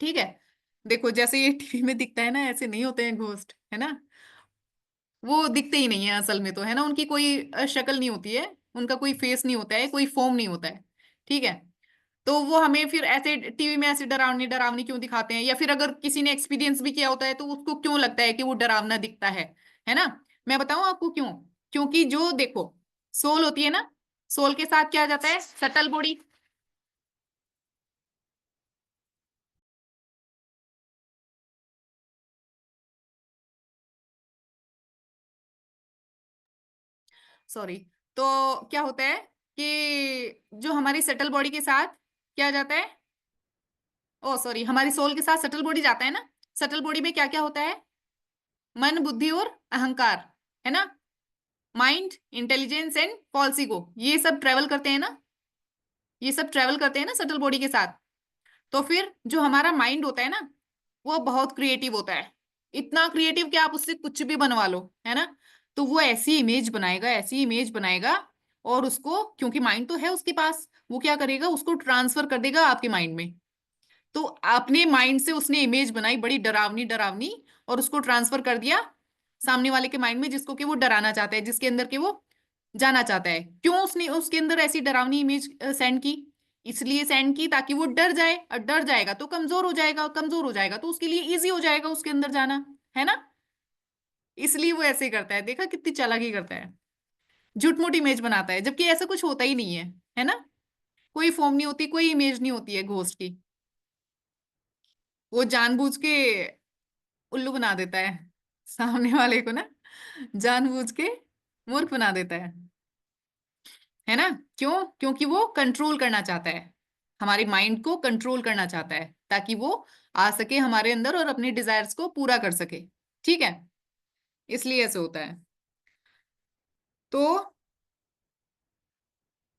ठीक है, देखो जैसे ये टीवी में दिखता है ना, ऐसे नहीं होते हैं घोस्ट, है ना, वो दिखते ही नहीं है असल में तो, है ना, उनकी कोई शक्ल नहीं होती है, उनका कोई फेस नहीं होता है, कोई फॉर्म नहीं होता है। ठीक है, तो वो हमें फिर ऐसे टीवी में ऐसे डरावनी डरावनी क्यों दिखाते हैं, या फिर अगर किसी ने एक्सपीरियंस भी किया होता है तो उसको क्यों लगता है कि वो डरावना दिखता है ना। मैं बताऊं आपको क्यों। क्योंकि जो देखो सोल होती है ना, सोल के साथ क्या आ जाता है? Subtle body. सॉरी। तो क्या होता है कि जो हमारी सटल बॉडी के साथ क्या आ जाता है, ओ सॉरी, हमारी सोल के साथ सटल बॉडी जाता है ना। सटल बॉडी में क्या क्या होता है? मन, बुद्धि और अहंकार, है ना, mind, intelligence and false ego, ये सब ट्रेवल करते हैं ना, ये सब ट्रेवल करते हैं ना सटल बॉडी के साथ। तो फिर जो हमारा माइंड होता है ना, वो बहुत क्रिएटिव होता है, इतना क्रिएटिव कि आप उससे कुछ भी बनवा लो, है ना। तो वो ऐसी इमेज बनाएगा, ऐसी इमेज बनाएगा, और उसको क्योंकि माइंड तो है उसके पास, वो क्या करेगा, उसको ट्रांसफर कर देगा आपके माइंड में। तो अपने माइंड से उसने इमेज बनाई बड़ी डरावनी डरावनी, और उसको ट्रांसफर कर दिया सामने वाले के माइंड में, जिसको कि वो डराना चाहता है, जिसके अंदर के वो जाना चाहता है। क्यों उसने उसके अंदर ऐसी डरावनी इमेज सेंड की? इसलिए सेंड की ताकि वो डर जाए, और डर जाएगा तो कमजोर हो जाएगा, कमजोर हो जाएगा तो उसके लिए इजी हो जाएगा उसके अंदर जाना, है ना। इसलिए वो ऐसे करता है, देखा कितनी चालाकी करता है, झूठ मूठ इमेज बनाता है, जबकि ऐसा कुछ होता ही नहीं है ना, कोई फॉर्म नहीं होती, कोई इमेज नहीं होती है घोस्ट की। वो जानबूझ के उल्लू बना देता है सामने वाले को ना, जानबूझ के मूर्ख बना देता है ना। क्यों? क्योंकि वो कंट्रोल करना चाहता है, हमारे माइंड को कंट्रोल करना चाहता है, ताकि वो आ सके हमारे अंदर और अपने डिजायर्स को पूरा कर सके। ठीक है, इसलिए ऐसे होता है। तो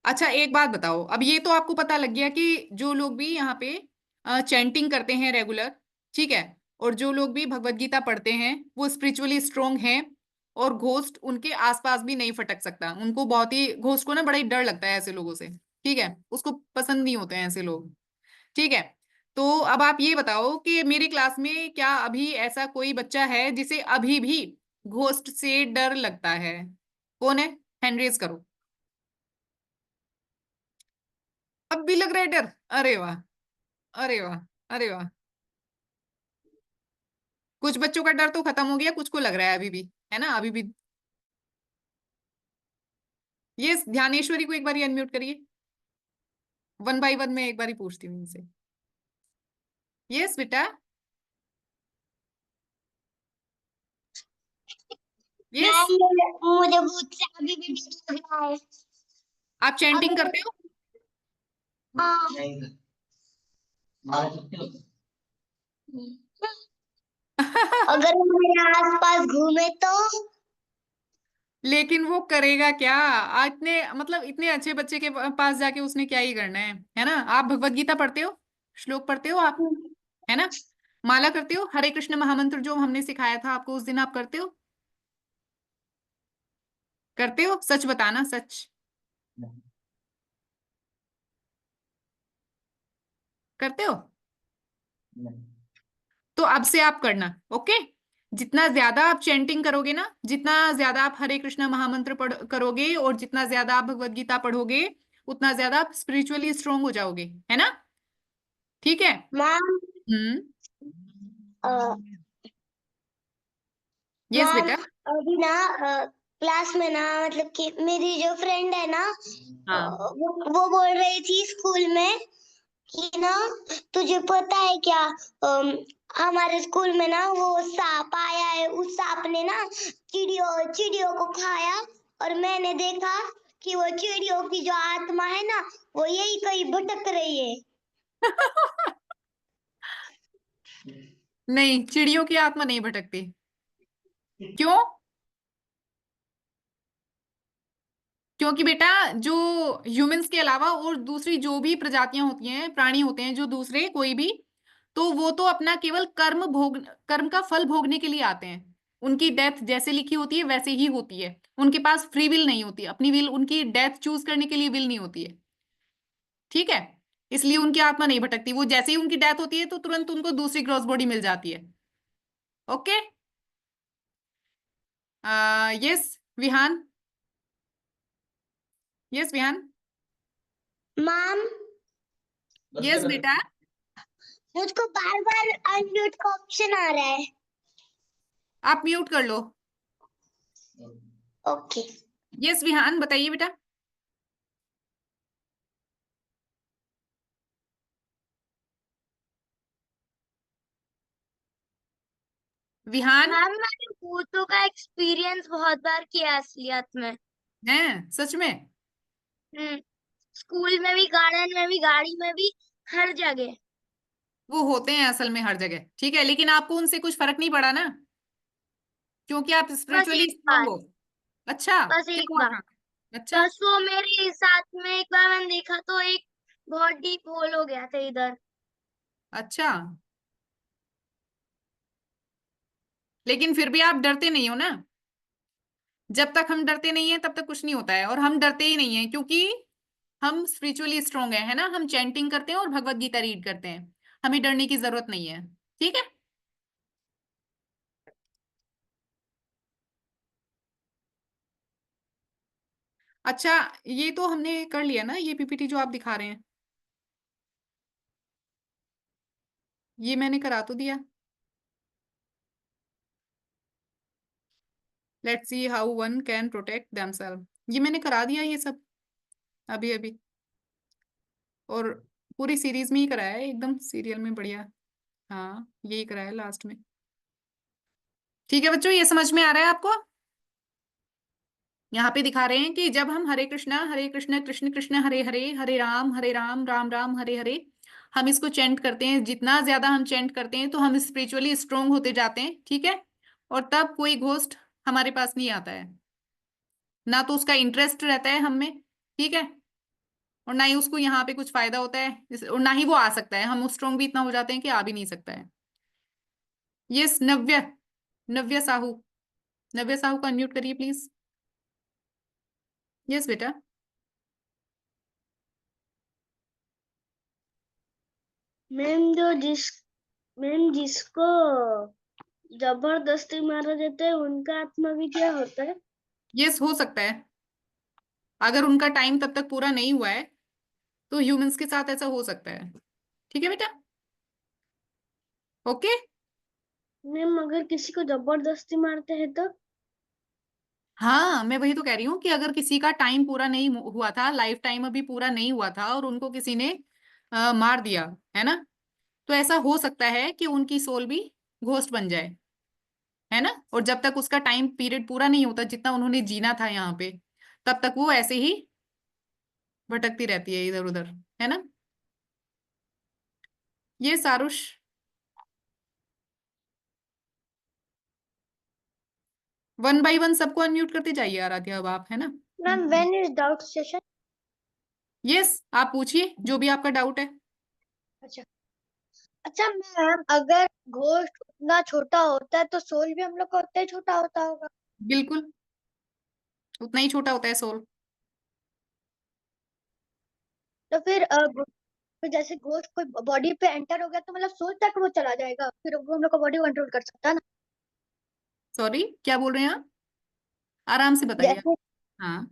अच्छा एक बात बताओ, अब ये तो आपको पता लग गया कि जो लोग भी यहाँ पे चैंटिंग करते हैं रेगुलर, ठीक है, और जो लोग भी भगवत गीता पढ़ते हैं वो स्पिरिचुअली स्ट्रोंग हैं, और घोस्ट उनके आसपास भी नहीं फटक सकता। उनको बहुत ही, घोस्ट को ना बड़ा ही डर लगता है ऐसे लोगों से, ठीक है, उसको पसंद नहीं होते हैं ऐसे लोग। ठीक है, तो अब आप ये बताओ कि मेरी क्लास में क्या अभी ऐसा कोई बच्चा है जिसे अभी भी घोस्ट से डर लगता है? कौन है? हैंड रेज करो। अब भी लग रहा है डर? अरे वाह, अरे वाह, अरे वाह। कुछ बच्चों का डर तो खत्म हो गया, कुछ को लग रहा है अभी भी, है ना, अभी भी। ये ध्यानेश्वरी को एक बार अनम्यूट करिए, वन बाय वन में एक बार ही पूछती हूँ इनसे। यस बेटा, यस। मैम मुझे भूत से अभी भी डर लग रहा है। आप चैंटिंग अगर करते हो? हाँ अगर वो मेरे आसपास घूमे तो लेकिन वो करेगा क्या? इतने मतलब इतने अच्छे बच्चे के पास जाके उसने क्या ही करना है ना? आप भगवत गीता पढ़ते हो, श्लोक पढ़ते हो आप, है ना? माला करते हो, हरे कृष्ण महामंत्र जो हमने सिखाया था आपको उस दिन, आप करते हो? करते हो? सच बताना, सच। करते हो? तो अब से आप करना, ओके? जितना ज्यादा आप चैंटिंग करोगे ना, जितना ज्यादा आप हरे कृष्णा महामंत्र पढ़ करोगे और जितना ज्यादा आप भगवत गीता पढ़ोगे, उतना ज्यादा आप स्पिरिचुअली स्ट्रोंग हो जाओगे, है ना? ठीक है। मैम हम्म। यस मैम बेटा। अभी ना क्लास में ना मतलब कि मेरी जो फ्रेंड है ना हाँ। वो बोल रही थी स्कूल में कि ना तुझे पता है क्या हमारे स्कूल में ना वो सांप आया है, उस सांप ने ना चिड़ियों चिड़ियों को खाया और मैंने देखा कि वो चिड़ियों की जो आत्मा है ना वो यही कहीं भटक रही है। नहीं, चिड़ियों की आत्मा नहीं भटकती। क्यों? क्योंकि बेटा, जो ह्यूमंस के अलावा और दूसरी जो भी प्रजातियां होती हैं, प्राणी होते हैं जो दूसरे कोई भी, तो वो तो अपना केवल कर्म का फल भोगने के लिए आते हैं। उनकी डेथ जैसे लिखी होती है वैसे ही होती है। उनके पास फ्री विल नहीं होती, अपनी विल, उनकी डेथ चूज करने के लिए विल नहीं होती है। ठीक है? इसलिए उनकी आत्मा नहीं भटकती। वो जैसे ही उनकी डेथ होती है तो तुरंत उनको दूसरी क्रॉस बॉडी मिल जाती है। Okay. Yes Vihaan. Yes Vihaan. Ma'am yes बेटा। मुझको बार बार अनम्यूट का ऑप्शन आ रहा है। आप म्यूट कर लो। ओके यस विहान, बताइए बेटा। विहान। मैम मैंने भूतों का एक्सपीरियंस बहुत बार किया है असलियत में। है? सच में? हम्म स्कूल में भी, गार्डन में भी, गाड़ी में भी, हर जगह। वो होते हैं असल में हर जगह, ठीक है, लेकिन आपको उनसे कुछ फर्क नहीं पड़ा ना, क्योंकि आप बस स्पिरिचुअली एक स्ट्रांग बार, हो। अच्छा। बस क्या एक हुआ बार, था? अच्छा। बस वो मेरे साथ में एक बार मैंने देखा तो एक बहुत डीप होल हो गया था इधर। अच्छा, लेकिन फिर भी आप डरते नहीं हो ना? जब तक हम डरते नहीं है तब तक कुछ नहीं होता है, और हम डरते ही नहीं है क्योंकि हम स्पिरिचुअली स्ट्रांग है ना? हम चैंटिंग करते हैं और भगवत गीता रीड करते हैं। हमें डरने की जरूरत नहीं है। ठीक है? अच्छा, ये तो हमने कर लिया ना, ये पीपीटी जो आप दिखा रहे हैं, ये मैंने करा तो दिया। Let's see how one can protect themself, ये मैंने करा दिया ये सब अभी अभी, और पूरी सीरीज में ही कराया है, एकदम सीरियल में, बढ़िया। हाँ, यही कराया लास्ट में। ठीक है बच्चों, ये समझ में आ रहा है आपको? यहाँ पे दिखा रहे हैं कि जब हम हरे कृष्णा कृष्ण कृष्ण हरे हरे, हरे राम राम राम हरे हरे, हम इसको चेंट करते हैं, जितना ज्यादा हम चेंट करते हैं तो हम स्पिरिचुअली स्ट्रोंग होते जाते हैं। ठीक है? और तब कोई घोस्ट हमारे पास नहीं आता है, ना तो उसका इंटरेस्ट रहता है हम में। ठीक है? और ना ही उसको यहाँ पे कुछ फायदा होता है और ना ही वो आ सकता है। हम स्ट्रोंग भी इतना हो जाते हैं कि आ भी नहीं सकता है। यस नव्य, नव्य साहू, नव्य साहू को अनम्यूट करिए प्लीज। यस बेटा। मैम मैम जिसको जबरदस्ती मारा जाता है उनका आत्मा भी क्या होता है? यस, हो सकता है, अगर उनका टाइम तब तक पूरा नहीं हुआ है तो ह्यूमंस के साथ ऐसा हो सकता है। ठीक है बेटा? ओके। मैम अगर किसी को जबरदस्ती मारते हैं तो? हाँ, मैं वही तो कह रही हूँ कि अगर किसी का टाइम पूरा नहीं हुआ था, लाइफ टाइम अभी पूरा नहीं हुआ था, और उनको किसी ने मार दिया, है ना, तो ऐसा हो सकता है कि उनकी सोल भी घोस्ट बन जाए, है ना? और जब तक उसका टाइम पीरियड पूरा नहीं होता जितना उन्होंने जीना था यहाँ पे, तब तक वो ऐसे ही भटकती रहती है इधर उधर, है ना? ये सारुष। वन बाय वन सबको अनम्यूट करते जाइए आराध्या, अब आप, है ना। Ma'am when is doubt session? Yes, आप पूछिए जो भी आपका डाउट है। अच्छा अच्छा मैम, अगर घोस्ट उतना छोटा होता है तो सोल भी हम लोग का उतना ही छोटा होता होगा? बिल्कुल, उतना ही छोटा होता है सोल। तो फिर जैसे घोस्ट कोई बॉडी पे एंटर हो गया तो मतलब सोल तक वो चला जाएगा, फिर वो हम लोग का बॉडी कंट्रोल कर सकता है ना? सॉरी, क्या बोल रहे हैं आप? आराम से बताइए। जैसे, हाँ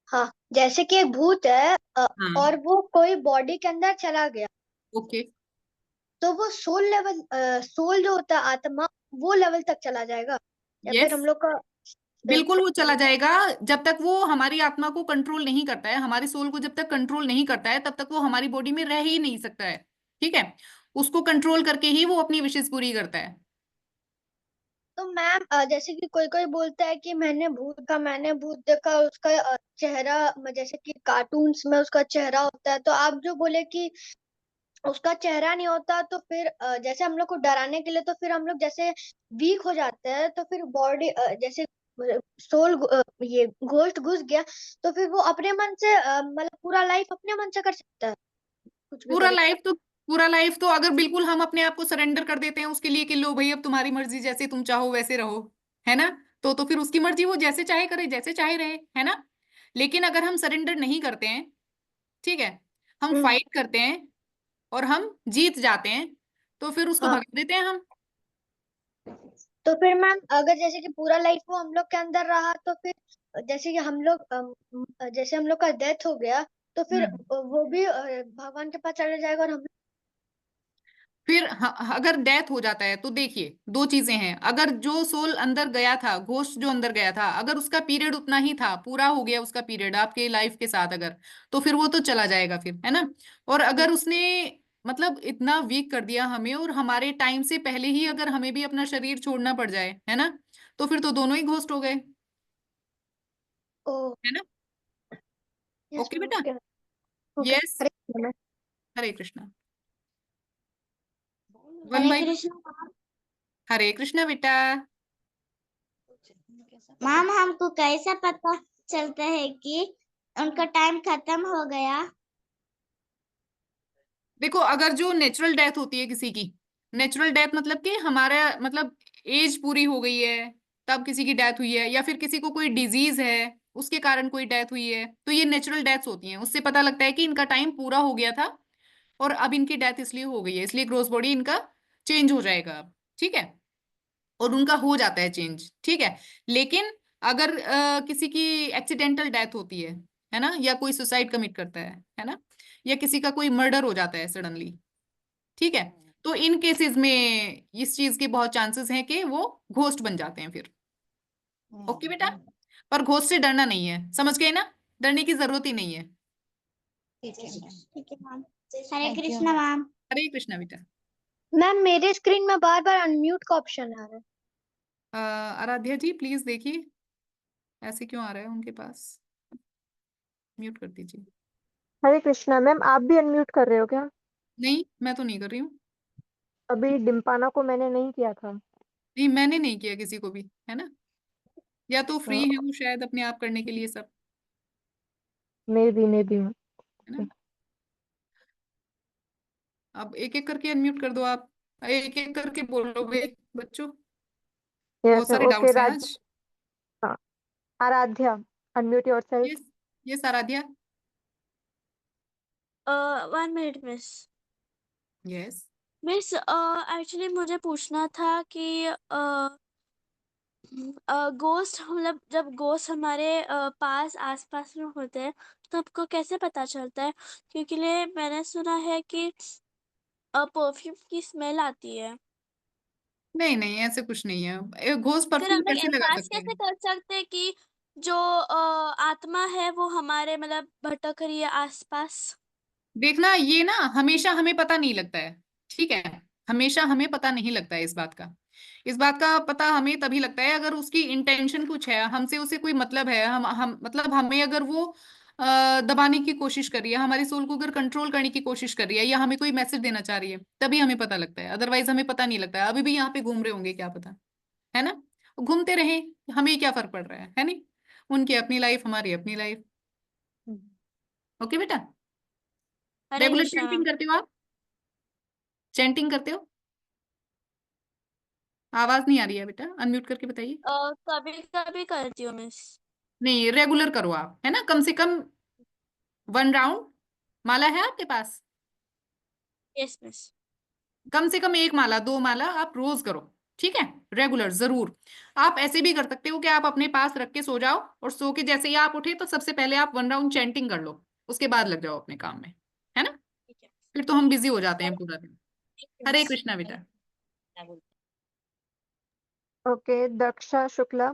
हाँ, जैसे कि एक भूत है हाँ, और वो कोई बॉडी के अंदर चला गया, ओके। तो वो सोल लेवल, सोल जो होता है आत्मा, वो लेवल तक चला जाएगा या फिर यस, हम लोग का बिल्कुल वो चला जाएगा। जब तक वो हमारी आत्मा को कंट्रोल नहीं करता है, हमारी सोल को जब तक कंट्रोल नहीं करता है, तब तक वो हमारी बॉडी में रह ही नहीं सकता है। ठीक है, उसको कंट्रोल करके ही वो अपनी विशेष पूरी करता है। तो मैम जैसे कि कोई कोई बोलता है कि मैंने भूत देखा, उसका चेहरा जैसे कि कार्टून्स में उसका चेहरा होता है, तो आप जो बोले कि उसका चेहरा नहीं होता, तो फिर जैसे हम लोग को डराने के लिए, तो फिर हम लोग जैसे वीक हो जाते हैं, तो फिर बॉडी जैसे सोल ये घोस्ट घुस गया, तो फिर वो अपने मन से मतलब पूरा लाइफ अपने मन से कर सकता है, कुछ भी पूरा करे। लाइफ तो पूरा लाइफ तो अगर बिल्कुल हम अपने आप को सरेंडर कर देते हैं उसके लिए कि लो भाई अब तुम्हारी मर्जी, जैसे तुम चाहो वैसे रहो, है ना, तो फिर उसकी मर्जी, वो जैसे चाहे करे, जैसे चाहे रहे, है ना। लेकिन अगर हम सरेंडर नहीं करते हैं, ठीक है, हम हम्म। फाइट करते हैं और हम जीत जाते हैं, तो फिर उसको हाँ, भगा देते हैं हम। तो फिर मैम अगर जैसे कि पूरा लाइफ वो हम लोग के अंदर रहा, तो फिर जैसे कि हम लोग जैसे हम लोग का डेथ हो गया, तो फिर हम्म। वो भी भगवान के पास चला जाएगा और हम। फिर अगर डेथ हो जाता है तो देखिए दो चीजें हैं। अगर जो सोल अंदर गया था, घोस्ट जो अंदर गया था, अगर उसका पीरियड उतना ही था, पूरा हो गया उसका पीरियड आपके लाइफ के साथ, अगर, तो फिर वो तो चला जाएगा फिर, है ना। और अगर उसने मतलब इतना वीक कर दिया हमें, और हमारे टाइम से पहले ही अगर हमें भी अपना शरीर छोड़ना पड़ जाए, है ना, तो फिर तो दोनों ही घोस्ट हो गए, ओ, है ना। यस ओके मैम, बेटा। Okay. Okay, yes. Hare Krishna ma'am. Hare Krishna. One Hare bye. Krishna. Hare Krishna बेटा। मैम हमको कैसे पता चलता है कि उनका टाइम खत्म हो गया? देखो, अगर जो नेचुरल डेथ होती है किसी की, नेचुरल डेथ मतलब कि हमारा मतलब एज पूरी हो गई है तब किसी की डेथ हुई है, या फिर किसी को कोई डिजीज है उसके कारण कोई डेथ हुई है, तो ये नेचुरल डेथ्स होती हैं। उससे पता लगता है कि इनका टाइम पूरा हो गया था और अब इनकी डेथ इसलिए हो गई है, इसलिए ग्रोथ बॉडी इनका चेंज हो जाएगा अब। ठीक है, और उनका हो जाता है चेंज, ठीक है। लेकिन अगर किसी की एक्सीडेंटल डेथ होती है ना, या कोई सुसाइड कमिट करता है ना, या किसी का कोई मर्डर हो जाता है सडनली, ठीक है, तो इन केसेस में इस चीज के बहुत चांसेस हैं कि वो घोस्ट बन जाते हैं फिर। ओके बेटा, पर घोस्ट से डरना नहीं है, समझ गए ना, डरने की जरूरत ही नहीं है। ठीक है मैम। हरे कृष्णा मैम। हरे कृष्णा बेटा। मैम मेरे स्क्रीन में बार बार अनम्यूट का ऑप्शन आ रहा है। आराध्या जी प्लीज देखिए, ऐसे क्यों आ रहा है उनके पास, म्यूट कर दीजिए। हरे कृष्णा मैम, आप भी अनम्यूट कर रहे हो क्या? नहीं, मैं तो नहीं कर रही हूँ। अभी डिम्पाना को मैंने नहीं किया था। नहीं, मैंने नहीं किया किसी को भी, है ना, या तो फ्री हाँ, है वो शायद अपने आप करने के लिए सब, मे बी। है ना। अब एक एक करके अनम्यूट कर दो आप, एक एक करके बोलो भाई बच्चों, यस बहुत मैम, सारे ओके डाउट्स हैं राज। आज। हाँ, आराध्या, अनम्यूट योरसेल्फ। यस, ये Aaradhya. 1 minute miss. Yes. Miss actually मुझे पूछना था कि गोस्ट मतलब जब गोस्ट हमारे पास आसपास में होते हैं तो आपको कैसे पता चलता है? क्योंकि मैंने सुना है कि परफ्यूम की स्मेल आती है। नहीं नहीं, ऐसे कुछ नहीं है, घोस्ट फिर परफ्यूम हम लोग कैसे लगा एहसास सकते कैसे हैं। कर सकते हैं कि जो आत्मा है वो हमारे मतलब भटक रही है आसपास? देखना, ये ना हमेशा हमें पता नहीं लगता है, ठीक है, हमेशा हमें पता नहीं लगता है इस बात का। इस बात का पता हमें तभी लगता है अगर उसकी इंटेंशन कुछ है, हमसे उसे कोई मतलब है, हम मतलब हमें अगर वो दबाने की कोशिश कर रही है, हमारी सोल को अगर कंट्रोल करने की कोशिश कर रही है, या हमें कोई मैसेज देना चाह रही है, तभी हमें पता लगता है, अदरवाइज हमें पता नहीं लगता है। अभी भी यहाँ पे घूम रहे होंगे क्या पता, है ना। घूमते रहें, हमें क्या फर्क पड़ रहा है नहीं? उनकी अपनी लाइफ, हमारी अपनी लाइफ। ओके बेटा। हरे रेगुलर कृष्णा चैंटिंग मैम। करते हो आप? चैंटिंग करते हो? आवाज नहीं आ रही है बेटा, अनम्यूट करके बताइए। कभी कभी करती हूँ मिस। नहीं, रेगुलर करो आप, है ना, कम से कम 1 राउंड। माला है आपके पास? Yes miss. कम से कम 1 माला 2 माला आप रोज करो, ठीक है, रेगुलर जरूर। आप ऐसे भी कर सकते हो कि आप अपने पास रख के सो जाओ, और सो के जैसे ही आप उठे तो सबसे पहले आप 1 राउंड चैंटिंग कर लो, उसके बाद लग जाओ अपने काम में, है ना? ठीक है। फिर तो हम बिजी हो जाते हैं पूरा दिन। हरे मिस। कृष्णा बेटा। Okay, Daksha Shukla.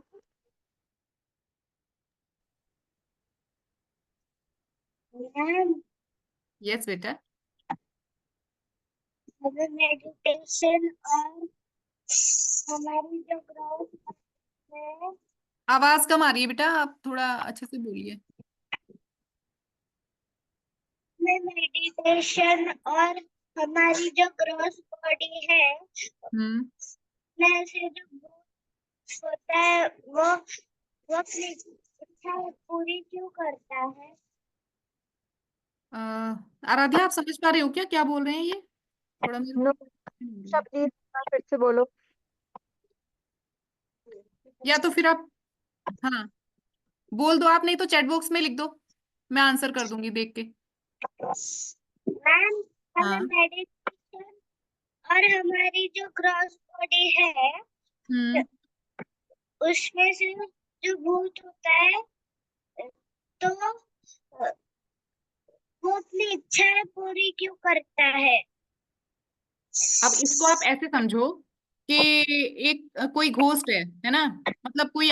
Ma'am yes बेटा। अगर मेडिटेशन और हमारी जो ग्रोथ है, आवाज कम आ रही है बेटा, आप थोड़ा अच्छे से बोलिए। में मेडिटेशन और हमारी जो ग्रोथ बॉडी है, हम्म। में से जो ग्रोथ होता है वो अपनी इच्छा पूरी क्यों करता है? आराध्या, आप समझ पा रहे हो क्या क्या बोल रहे हैं ये? थोड़ा मेरे नो, को शब्द फिर से बोलो। या तो फिर आप, हाँ, बोल दो आप, नहीं तो चैट बॉक्स में लिख दो, मैं आंसर कर दूंगी देख के। मैम हमें हाँ। मेडिटेशन और हमारी जो ग्रॉस बॉडी है हम्म। उसमें से जो भूत होता है, तो वो अपनी इच्छाएं पूरी क्यों करता है? अब इसको आप ऐसे समझो कि एक कोई घोस्ट है ना, मतलब कोई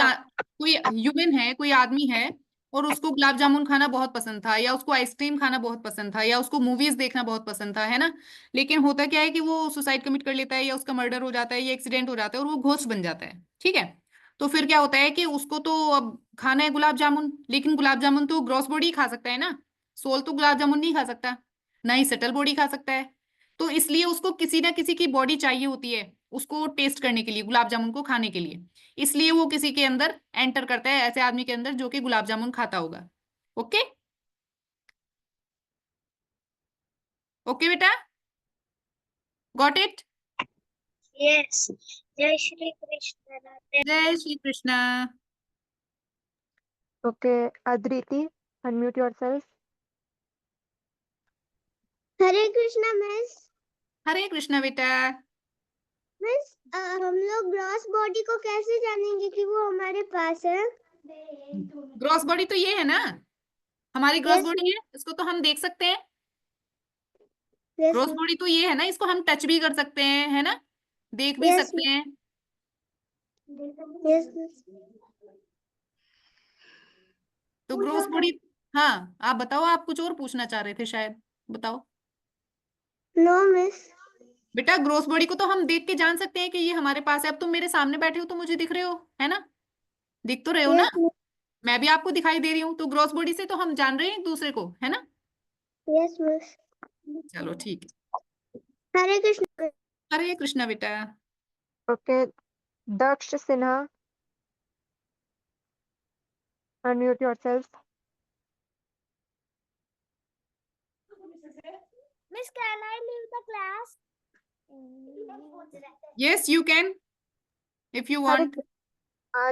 ह्यूमन है, कोई आदमी है, और उसको गुलाब जामुन खाना बहुत पसंद था, या उसको आइसक्रीम खाना बहुत पसंद था, या उसको मूवीज देखना बहुत पसंद था, है ना? लेकिन होता क्या है कि वो सुसाइड कमिट कर लेता है, या उसका मर्डर हो जाता है, या एक्सीडेंट हो जाता है, और वो घोस्ट बन जाता है, ठीक है? तो फिर क्या होता है कि उसको तो अब खाना है गुलाब जामुन, लेकिन गुलाब जामुन तो ग्रॉस बॉडी खा सकता है ना, सोल तो गुलाब जामुन नहीं खा सकता, ना ही सटल बॉडी खा सकता है। तो इसलिए उसको किसी ना किसी की बॉडी चाहिए होती है उसको टेस्ट करने के लिए, गुलाब जामुन को खाने के लिए। इसलिए वो किसी के अंदर एंटर करता है, ऐसे आदमी के अंदर जो कि गुलाब जामुन खाता होगा। ओके? ओके बेटा, got it? Yes. Jai Shri Krishna. Radhe Jai Shri Krishna. Okay, Adriti, unmute yourself. Hare Krishna miss. Hare Krishna बेटा। मिस हम लोग ग्रॉस बॉडी को कैसे जानेंगे कि वो हमारे पास है? ग्रॉस बॉडी तो ये है ना, हमारी ग्रॉस यस बॉडी है, इसको तो हम देख सकते हैं। यस ग्रॉस बॉडी तो ये है ना, इसको हम टच भी कर सकते हैं, है ना, देख भी यस सकते हैं। यस। तो ग्रॉस बॉडी, हाँ, आप बताओ, आप कुछ और पूछना चाह रहे थे शायद, बताओ। No miss. बेटा ग्रोस बॉडी को तो हम देख के जान सकते हैं कि ये हमारे पास है। अब तुम मेरे सामने बैठे हो तो मुझे दिख रहे हो, है ना, दिख तो रहे हो ना, यस मैं भी आपको दिखाई दे रही हूँ, तो ग्रोस बॉडी से तो हम जान रहे हैं एक दूसरे को, है ना? Yes miss. चलो ठीक है। हरे कृष्ण। हरे कृष्णा बेटा। Okay, Daksh Sinha, unmute yourself. Miss can I leave the class? Yes you can, if you हरे, वांट।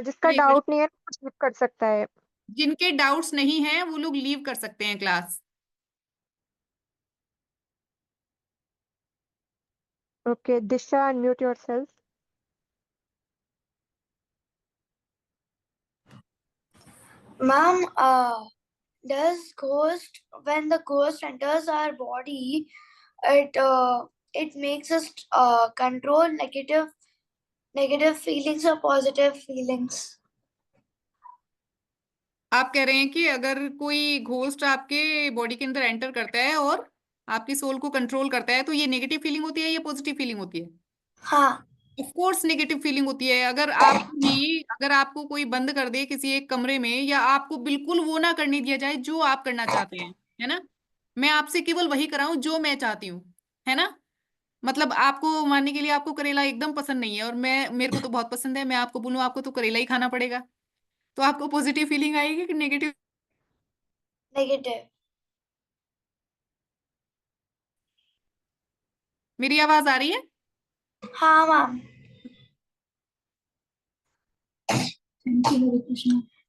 जिसका हरे डाउट कृष्ण। नहीं है वो skip कर सकता है। जिनके डाउट्स नहीं है वो लोग लीव कर सकते हैं class. Okay, Disha, unmute yourself. Ma'am, does ghost when the ghost enters our body, it makes us control negative feelings or positive feelings? आप कह रहे हैं कि अगर कोई घोस्ट आपके बॉडी के अंदर एंटर करता है और आपकी सोल को कंट्रोल करता है, तो ये नेगेटिव फीलिंग होती है या पॉजिटिव फीलिंग होती है? हाँ। ऑफ कोर्स नेगेटिव फीलिंग होती है। अगर आपको कोई बंद कर दे किसी एक कमरे में, या आपको बिल्कुल वो ना करने दिया जाए जो आप करना चाहते हैं, है ना, मैं आपसे केवल वही कराऊं जो मैं चाहती हूँ, है ना, मतलब आपको मानने के लिए आपको करेला एकदम पसंद नहीं है और मेरे को तो बहुत पसंद है, मैं आपको बोलूं आपको तो करेला ही खाना पड़ेगा, तो आपको पॉजिटिव फीलिंग आएगी कि नेगेटिव? Negative. मेरी आवाज आ रही है? हाँ ma'am.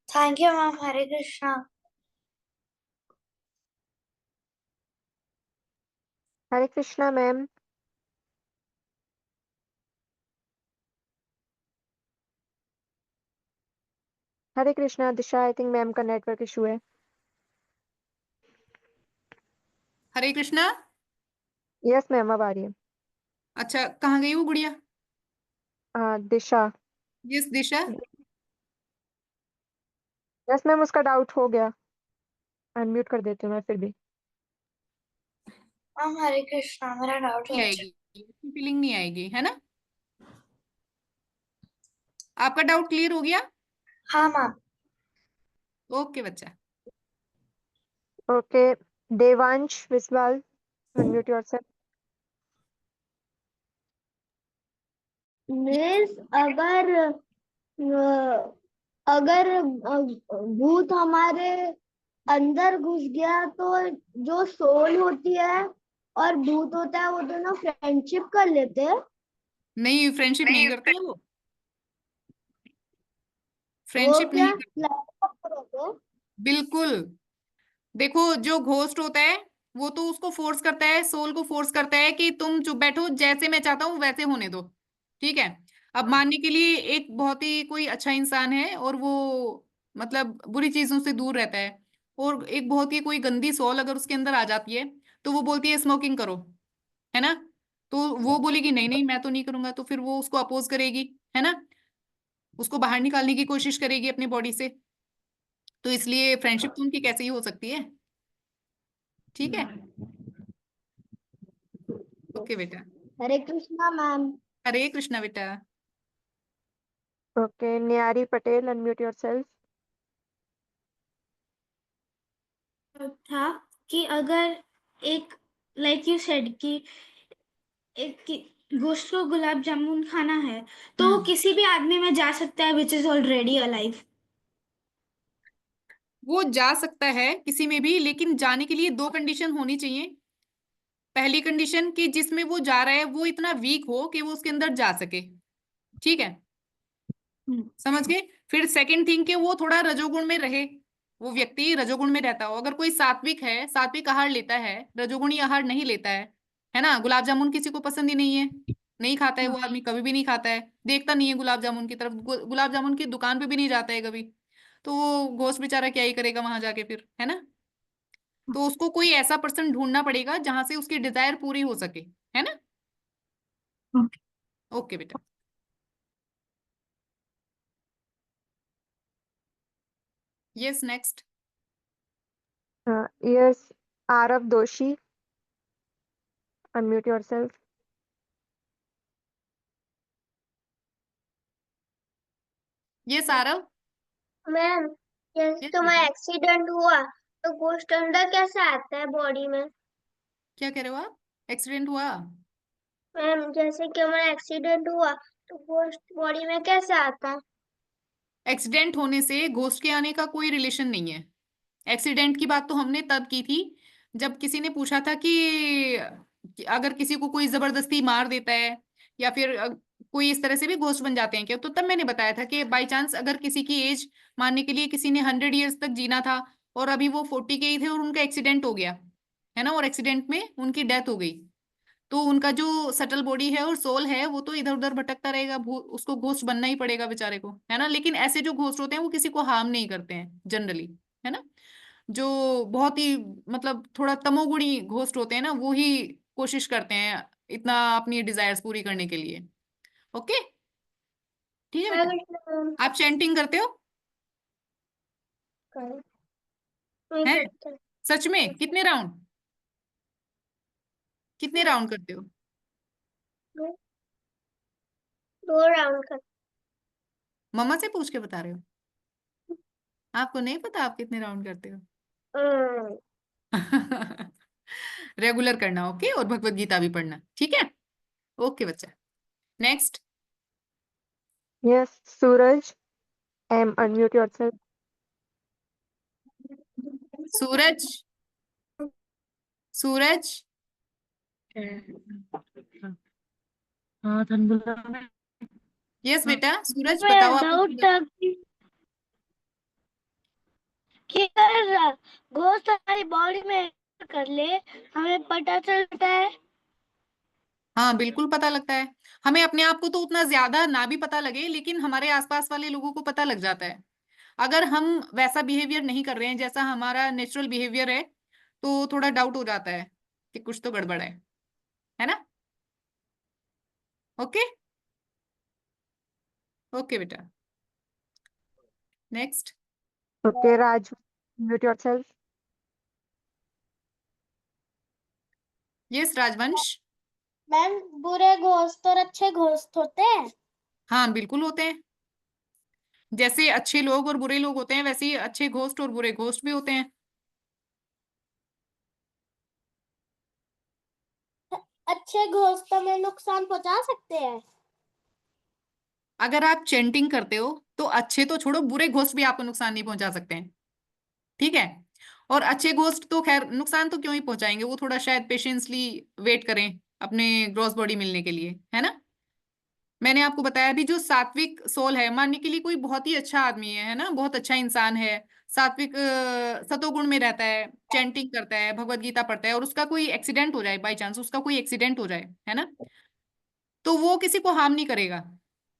Thank you ma'am. Hare Krishna. Hare Krishna ma'am. Hare Krishna Disha, I think ma'am का नेटवर्क इशू है। हरे कृष्णा। यस मैम, अब आ रही है। अच्छा, कहाँ गई वो गुड़िया? दिशा। यस दिशा। यस मैम, उसका डाउट हो गया। अनम्यूट कर देती हूँ मैं फिर भी। मैम हरे कृष्णा, मेरा डाउट नहीं हो आएगी, फीलिंग नहीं आएगी, है ना? आपका डाउट क्लियर हो गया? हाँ मैम। ओके बच्चा। Okay, Devansh Viswal, unmute yourself. Miss, अगर भूत हमारे अंदर घुस गया तो जो सोल होती है और भूत होता है वो दोनों फ्रेंडशिप कर लेते हैं। नहीं, फ्रेंडशिप नहीं करते हैं वो, वो फ्रेंडशिप क्या नहीं करते। लड़का रहते हैं? बिल्कुल। देखो, जो घोस्ट होता है वो तो उसको फोर्स करता है, सोल को फोर्स करता है कि तुम चुप बैठो, जैसे मैं चाहता हूँ वैसे होने दो। ठीक है। अब मानने के लिए एक बहुत ही कोई अच्छा इंसान है और वो मतलब बुरी चीजों से दूर रहता है, और एक बहुत ही कोई गंदी सोल अगर उसके अंदर आ जाती है तो वो बोलती है स्मोकिंग करो, है ना? तो वो बोलेगी नहीं नहीं मैं तो नहीं करूंगा, तो फिर वो उसको अपोज करेगी, है ना? उसको बाहर निकालने की कोशिश करेगी अपनी बॉडी से। तो इसलिए फ्रेंडशिप तो उनकी कैसे ही हो सकती है। ठीक है। ओके बेटा। हरे कृष्णा मैम। हरे कृष्णा बेटा। ओके, न्यारी पटेल, अनम्यूट योरसेल्फ। था कि अगर एक लाइक यू सेड कि एक गोश्त को गुलाब जामुन खाना है तो वो किसी भी आदमी में जा सकता है विच इज ऑलरेडी अलाइव। वो जा सकता है किसी में भी, लेकिन जाने के लिए दो कंडीशन होनी चाहिए। पहली कंडीशन कि जिसमें वो जा रहा है वो इतना वीक हो कि वो उसके अंदर जा सके। ठीक है, समझ गए? फिर सेकंड थिंग कि वो थोड़ा रजोगुण में रहे, वो व्यक्ति रजोगुण में रहता हो। अगर कोई सात्विक है, सात्विक आहार लेता है, रजोगुणी आहार नहीं लेता है ना? गुलाब जामुन किसी को पसंद ही नहीं है, नहीं खाता है वो आदमी, कभी भी नहीं खाता है, देखता नहीं है गुलाब जामुन की तरफ, गुलाब जामुन की दुकान पे भी नहीं जाता है कभी, तो वो घोस्ट बेचारा क्या ही करेगा वहां जाके फिर, है ना? तो उसको कोई ऐसा पर्सन ढूंढना पड़ेगा जहां से उसकी डिजायर पूरी हो सके, है ना? ओके बेटा। Yes next. यस, आरव दोषी, unmute yourself. Yes Aarav. Ma'am, जैसे यस तुम्हारा बेटा। एक्सीडेंट हुआ तो गोश्त अंदर कैसे आता है बॉडी में? क्या कह रहे हो आप? एक्सीडेंट हुआ? मैम, जैसे कि हमारा एक्सीडेंट हुआ तो गोश्त बॉडी में कैसे आता है? एक्सीडेंट होने से घोस्ट के आने का कोई रिलेशन नहीं है। एक्सीडेंट की बात तो हमने तब की थी जब किसी ने पूछा था कि अगर किसी को कोई जबरदस्ती मार देता है या फिर कोई इस तरह से भी घोस्ट बन जाते हैं क्या, तो तब मैंने बताया था कि बाई चांस अगर किसी की एज, मानने के लिए किसी ने 100 ईयर्स तक जीना था और अभी वो 40 के ही थे और उनका एक्सीडेंट हो गया, है ना, और एक्सीडेंट में उनकी डेथ हो गई, तो उनका जो सटल बॉडी है और सोल है वो तो इधर उधर भटकता रहेगा, उसको घोस्ट बनना ही पड़ेगा बेचारे को, है ना? लेकिन ऐसे जो घोस्ट होते हैं वो किसी को हार्म नहीं करते हैं जनरली, है ना? जो बहुत ही मतलब थोड़ा तमोगुणी घोस्ट होते हैं ना, वो ही कोशिश करते हैं इतना अपनी डिजायर्स पूरी करने के लिए। ओके, ठीक है हरे बेटा। कृष्णा मैम। आप चैंटिंग करते हो? नहीं हैं? करते। सच में? कितने राउंड, कितने राउंड करते हो? 2 राउंड कर। मम्मा से पूछ के बता रहे हो? आपको नहीं पता आप कितने राउंड करते हो? रेगुलर करना, ओके, और भगवत गीता भी पढ़ना, ठीक है? ओके बच्चा, next. Yes, Suraj. Unmute yourself. सूरज, सूरज। हाँ धनबुला यस बेटा, सूरज मैं बताओ आपको डाउट था कि अगर घोस्ट हमारी बॉडी में कर ले, हमें पता चलता है। हाँ बिल्कुल पता लगता है। हमें अपने आप को तो उतना ज्यादा ना भी पता लगे, लेकिन हमारे आसपास वाले लोगों को पता लग जाता है। अगर हम वैसा बिहेवियर नहीं कर रहे हैं जैसा हमारा नेचुरल बिहेवियर है, तो थोड़ा डाउट हो जाता है कि कुछ तो गड़बड़ है ना। ओके, ओके बेटा, next. Okay, Raj. Mute yourself. Yes राजवंश। मैम, बुरे घोस्ट और अच्छे घोस्ट होते हैं? हाँ बिल्कुल होते हैं। जैसे अच्छे लोग और बुरे लोग होते हैं, वैसे ही अच्छे घोस्ट और बुरे घोस्ट भी होते हैं। अच्छे घोस्ट हमें नुकसान पहुंचा सकते हैं? अगर आप चेंटिंग करते हो तो अच्छे तो छोड़ो, बुरे घोस्ट भी आपको नुकसान नहीं पहुंचा सकते हैं, ठीक है। और अच्छे घोस्ट तो खैर नुकसान तो क्यों ही पहुंचाएंगे, वो थोड़ा शायद पेशेंसली वेट करें अपने ग्रॉस बॉडी मिलने के लिए, है ना। मैंने आपको बताया अभी, जो सात्विक सोल है, मानने के लिए कोई बहुत ही अच्छा आदमी है ना, बहुत अच्छा इंसान है, सात्विक सतोगुण में रहता है, चैंटिंग करता है, भगवत गीता पढ़ता है, और उसका कोई एक्सीडेंट हो जाए, बाई चांस उसका कोई एक्सीडेंट हो जाए, है ना, तो वो किसी को हार्म नहीं करेगा,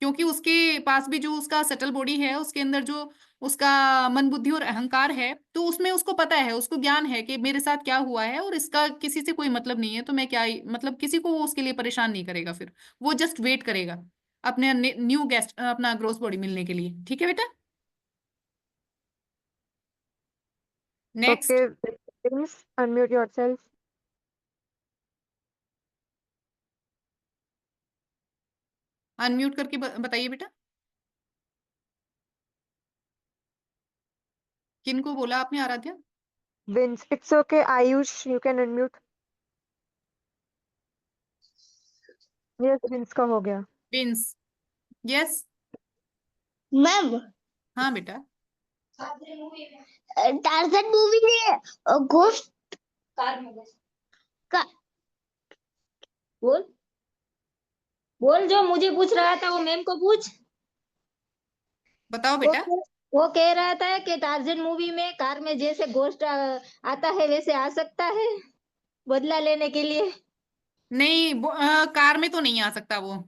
क्योंकि उसके पास भी जो उसका सटल बॉडी है, उसके अंदर जो उसका मन बुद्धि और अहंकार है, तो उसमें उसको पता है, उसको ज्ञान है कि मेरे साथ क्या हुआ है और इसका किसी से कोई मतलब नहीं है, तो मैं क्या मतलब किसी को वो उसके लिए परेशान नहीं करेगा। फिर वो जस्ट वेट करेगा अपने न्यू गेस्ट, अपना ग्रोथ बॉडी मिलने के लिए, ठीक है बेटा। Next. Okay, Prince. Unmute yourself. Unmute करके बताइए बेटा, किनको बोला आपने Aaradhya? Vince. It's okay. Ayush, you can unmute. Yes, Vince का हो गया. प्रिंस। यस। मैम, हाँ बेटा। टार्जन मूवी में घोस्ट का बोल बोल, जो मुझे पूछ रहा था वो मैम को पूछ। बताओ वो बेटा। वो कह रहा था कि टार्जन मूवी में कार में जैसे घोस्ट आता है वैसे आ सकता है बदला लेने के लिए। नहीं कार में तो नहीं आ सकता वो,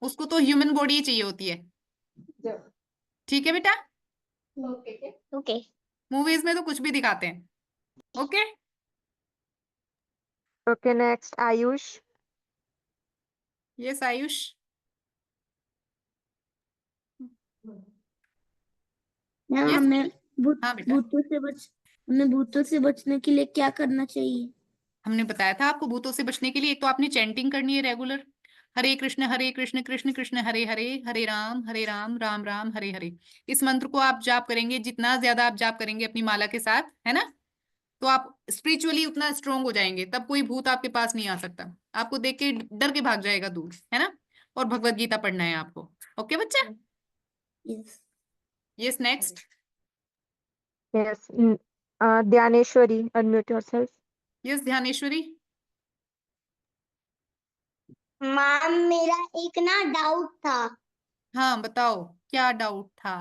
उसको तो ह्यूमन बॉडी ही चाहिए होती है, ठीक है बेटा। ओके। मूवीज में तो कुछ भी दिखाते हैं। Okay. Okay, next. Ayush. Yes Ayush. Ma'am yes. हमें हाँ बेटा, हमें भूतों से बचने के लिए क्या करना चाहिए? हमने बताया था आपको भूतों से बचने के लिए, एक तो आपने चैंटिंग करनी है रेगुलर, हरे कृष्ण कृष्ण कृष्ण हरे हरे, हरे राम राम राम हरे हरे। इस मंत्र को आप जाप करेंगे, जितना ज्यादा आप जाप करेंगे अपनी माला के साथ, है ना, तो आप स्पिरिचुअली उतना स्ट्रोंग हो जाएंगे, तब कोई भूत आपके पास नहीं आ सकता, आपको देख के डर के भाग जाएगा दूर, है ना। और भगवत गीता पढ़ना है आपको। ओके बच्चा। Yes. Yes next. Yes. Dhyaneshwari. Unmute yourself. Yes Dhyaneshwari. Ma'am, मेरा एक ना डाउट था हाँ बताओ, क्या डाउट था?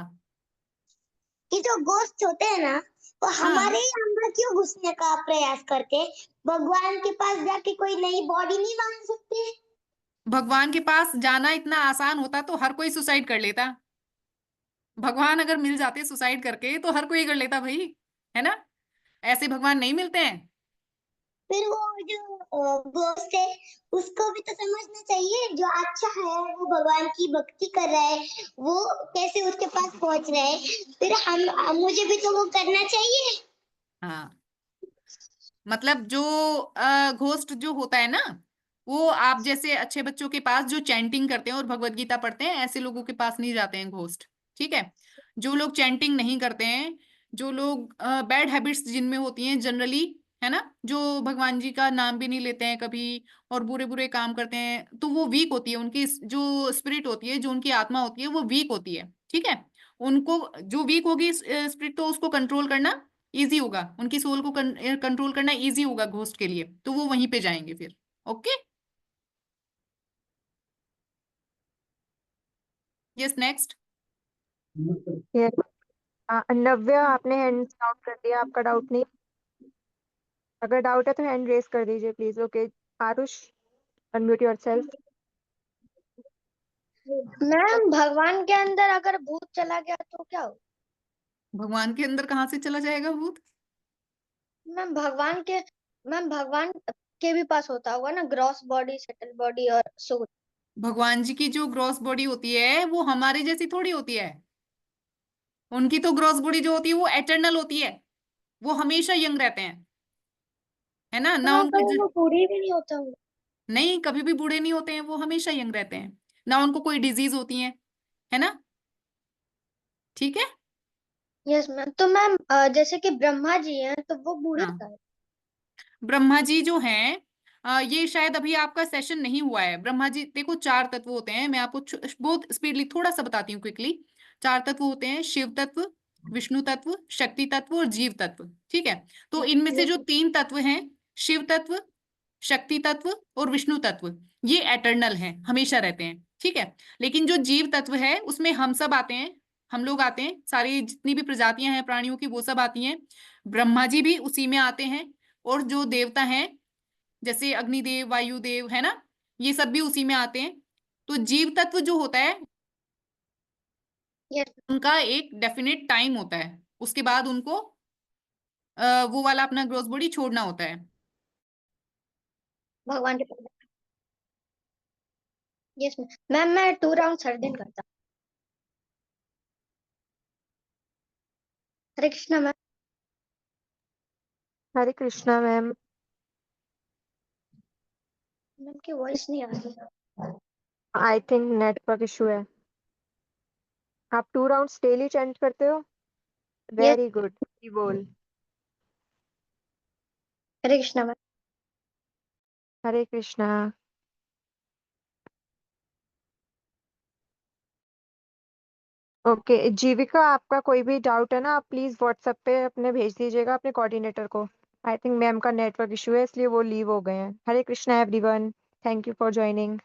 कि जो घोस्ट होते हैं ना, वो हाँ, हमारे ही अंदर क्यों घुसने का प्रयास करते हैं? भगवान के पास जाके कोई नई बॉडी नहीं बना सकते? भगवान के पास जाना इतना आसान होता तो हर कोई सुसाइड कर लेता। भगवान अगर मिल जाते सुसाइड करके तो हर कोई कर लेता भाई, है ना। ऐसे भगवान नहीं मिलते हैं। फिर वो जो घोस्ट है उसको भी तो समझना चाहिए, जो अच्छा है वो भगवान की भक्ति कर रहा है, वो कैसे उसके पास पहुंच रहा है। फिर हम मुझे भी तो वो करना चाहिए। हाँ, मतलब जो घोस्ट जो होता है ना, वो आप जैसे अच्छे बच्चों के पास जो चैंटिंग करते हैं और भगवत गीता पढ़ते हैं, ऐसे लोगों के पास नहीं जाते हैं घोस्ट, ठीक है। जो लोग चैंटिंग नहीं करते हैं, जो लोग बैड हैबिट्स जिनमें होती हैं जनरली, है ना, जो भगवान जी का नाम भी नहीं लेते हैं कभी और बुरे बुरे काम करते हैं, तो वो वीक होती है, उनकी जो स्पिरिट होती है, जो उनकी आत्मा होती है, वो वीक होती है। ठीक है, उनको जो वीक होगी स्पिरिट, तो उसको कंट्रोल करना इजी होगा, उनकी सोल को कंट्रोल करना इजी होगा घोस्ट के लिए, तो वो वहीं पे जाएंगे फिर। Okay, yes, next. ये नव्या, आपने हैंड आउट कर दिया, आपका डाउट नहीं? अगर डाउट है तो हैंड रेज कर दीजिए please. Okay, Aarush, unmute yourself. Ma'am भगवान के अंदर अगर भूत चला गया तो क्या हो? भगवान के अंदर कहाँ से चला जाएगा भूत? मैम भगवान के भी पास होता होगा ना, ग्रॉस बॉडी, सेटल बॉडी और सोल। भगवान जी की जो ग्रॉस बॉडी होती है वो हमारे जैसी थोड़ी होती है, उनकी तो ग्रॉस बॉडी जो होती है वो एटर्नल होती है, वो हमेशा यंग रहते हैं, है ना तो ना मैम उनको कभी वो बूढ़ी भी नहीं होता होंगे? नहीं, कभी भी बूढ़े नहीं होते हैं, वो हमेशा यंग रहते हैं, ना उनको कोई डिजीज होती है, है ना। ठीक है। Yes ma'am. तो मैम जैसे कि ब्रह्मा जी हैं तो वो बूढ़े हाँ, का है? ब्रह्मा जी जो हैं, ये शायद अभी आपका सेशन नहीं हुआ है। ब्रह्मा जी, देखो 4 तत्व होते हैं, मैं आपको बहुत स्पीडली थोड़ा सा बताती हूँ क्विकली। 4 तत्व होते हैं, शिव तत्व, विष्णु तत्व, शक्ति तत्व और जीव तत्व। ठीक है, तो इनमें से जो 3 तत्व हैं, शिव तत्व, शक्ति तत्व और विष्णु तत्व, ये एटर्नल हैं, हमेशा रहते हैं। ठीक है, लेकिन जो जीव तत्व है उसमें हम सब आते हैं, हम लोग आते हैं, सारी जितनी भी प्रजातियां हैं प्राणियों की वो सब आती हैं, ब्रह्मा जी भी उसी में आते हैं, और जो देवता हैं जैसे अग्निदेव, वायुदेव, है ना, ये सब भी उसी में आते हैं। तो जीव तत्व जो होता है यस। उनका एक डेफिनेट टाइम होता है, उसके बाद उनको वो वाला अपना ग्रोथ बॉडी छोड़ना होता है। भगवान के पास। Yes ma'am. मैम मैं 2 राउंड हर दिन करता हूँ। हरे Krishna ma'am. Hare Krishna ma'am. Ma'am की वॉइस नहीं आ रही। आई थिंक नेटवर्क इशू है। आप 2 राउंड्स डेली चेंज करते हो? यस। वेरी गुड, बोल। हरे कृष्णा मैम। हरे कृष्णा। ओके, जीविका, आपका कोई भी डाउट है ना, आप प्लीज व्हाट्सएप पे अपने भेज दीजिएगा अपने कोऑर्डिनेटर को। आई थिंक मैम का नेटवर्क इशू है इसलिए वो लीव हो गए हैं। Hare Krishna everyone, thank you for joining.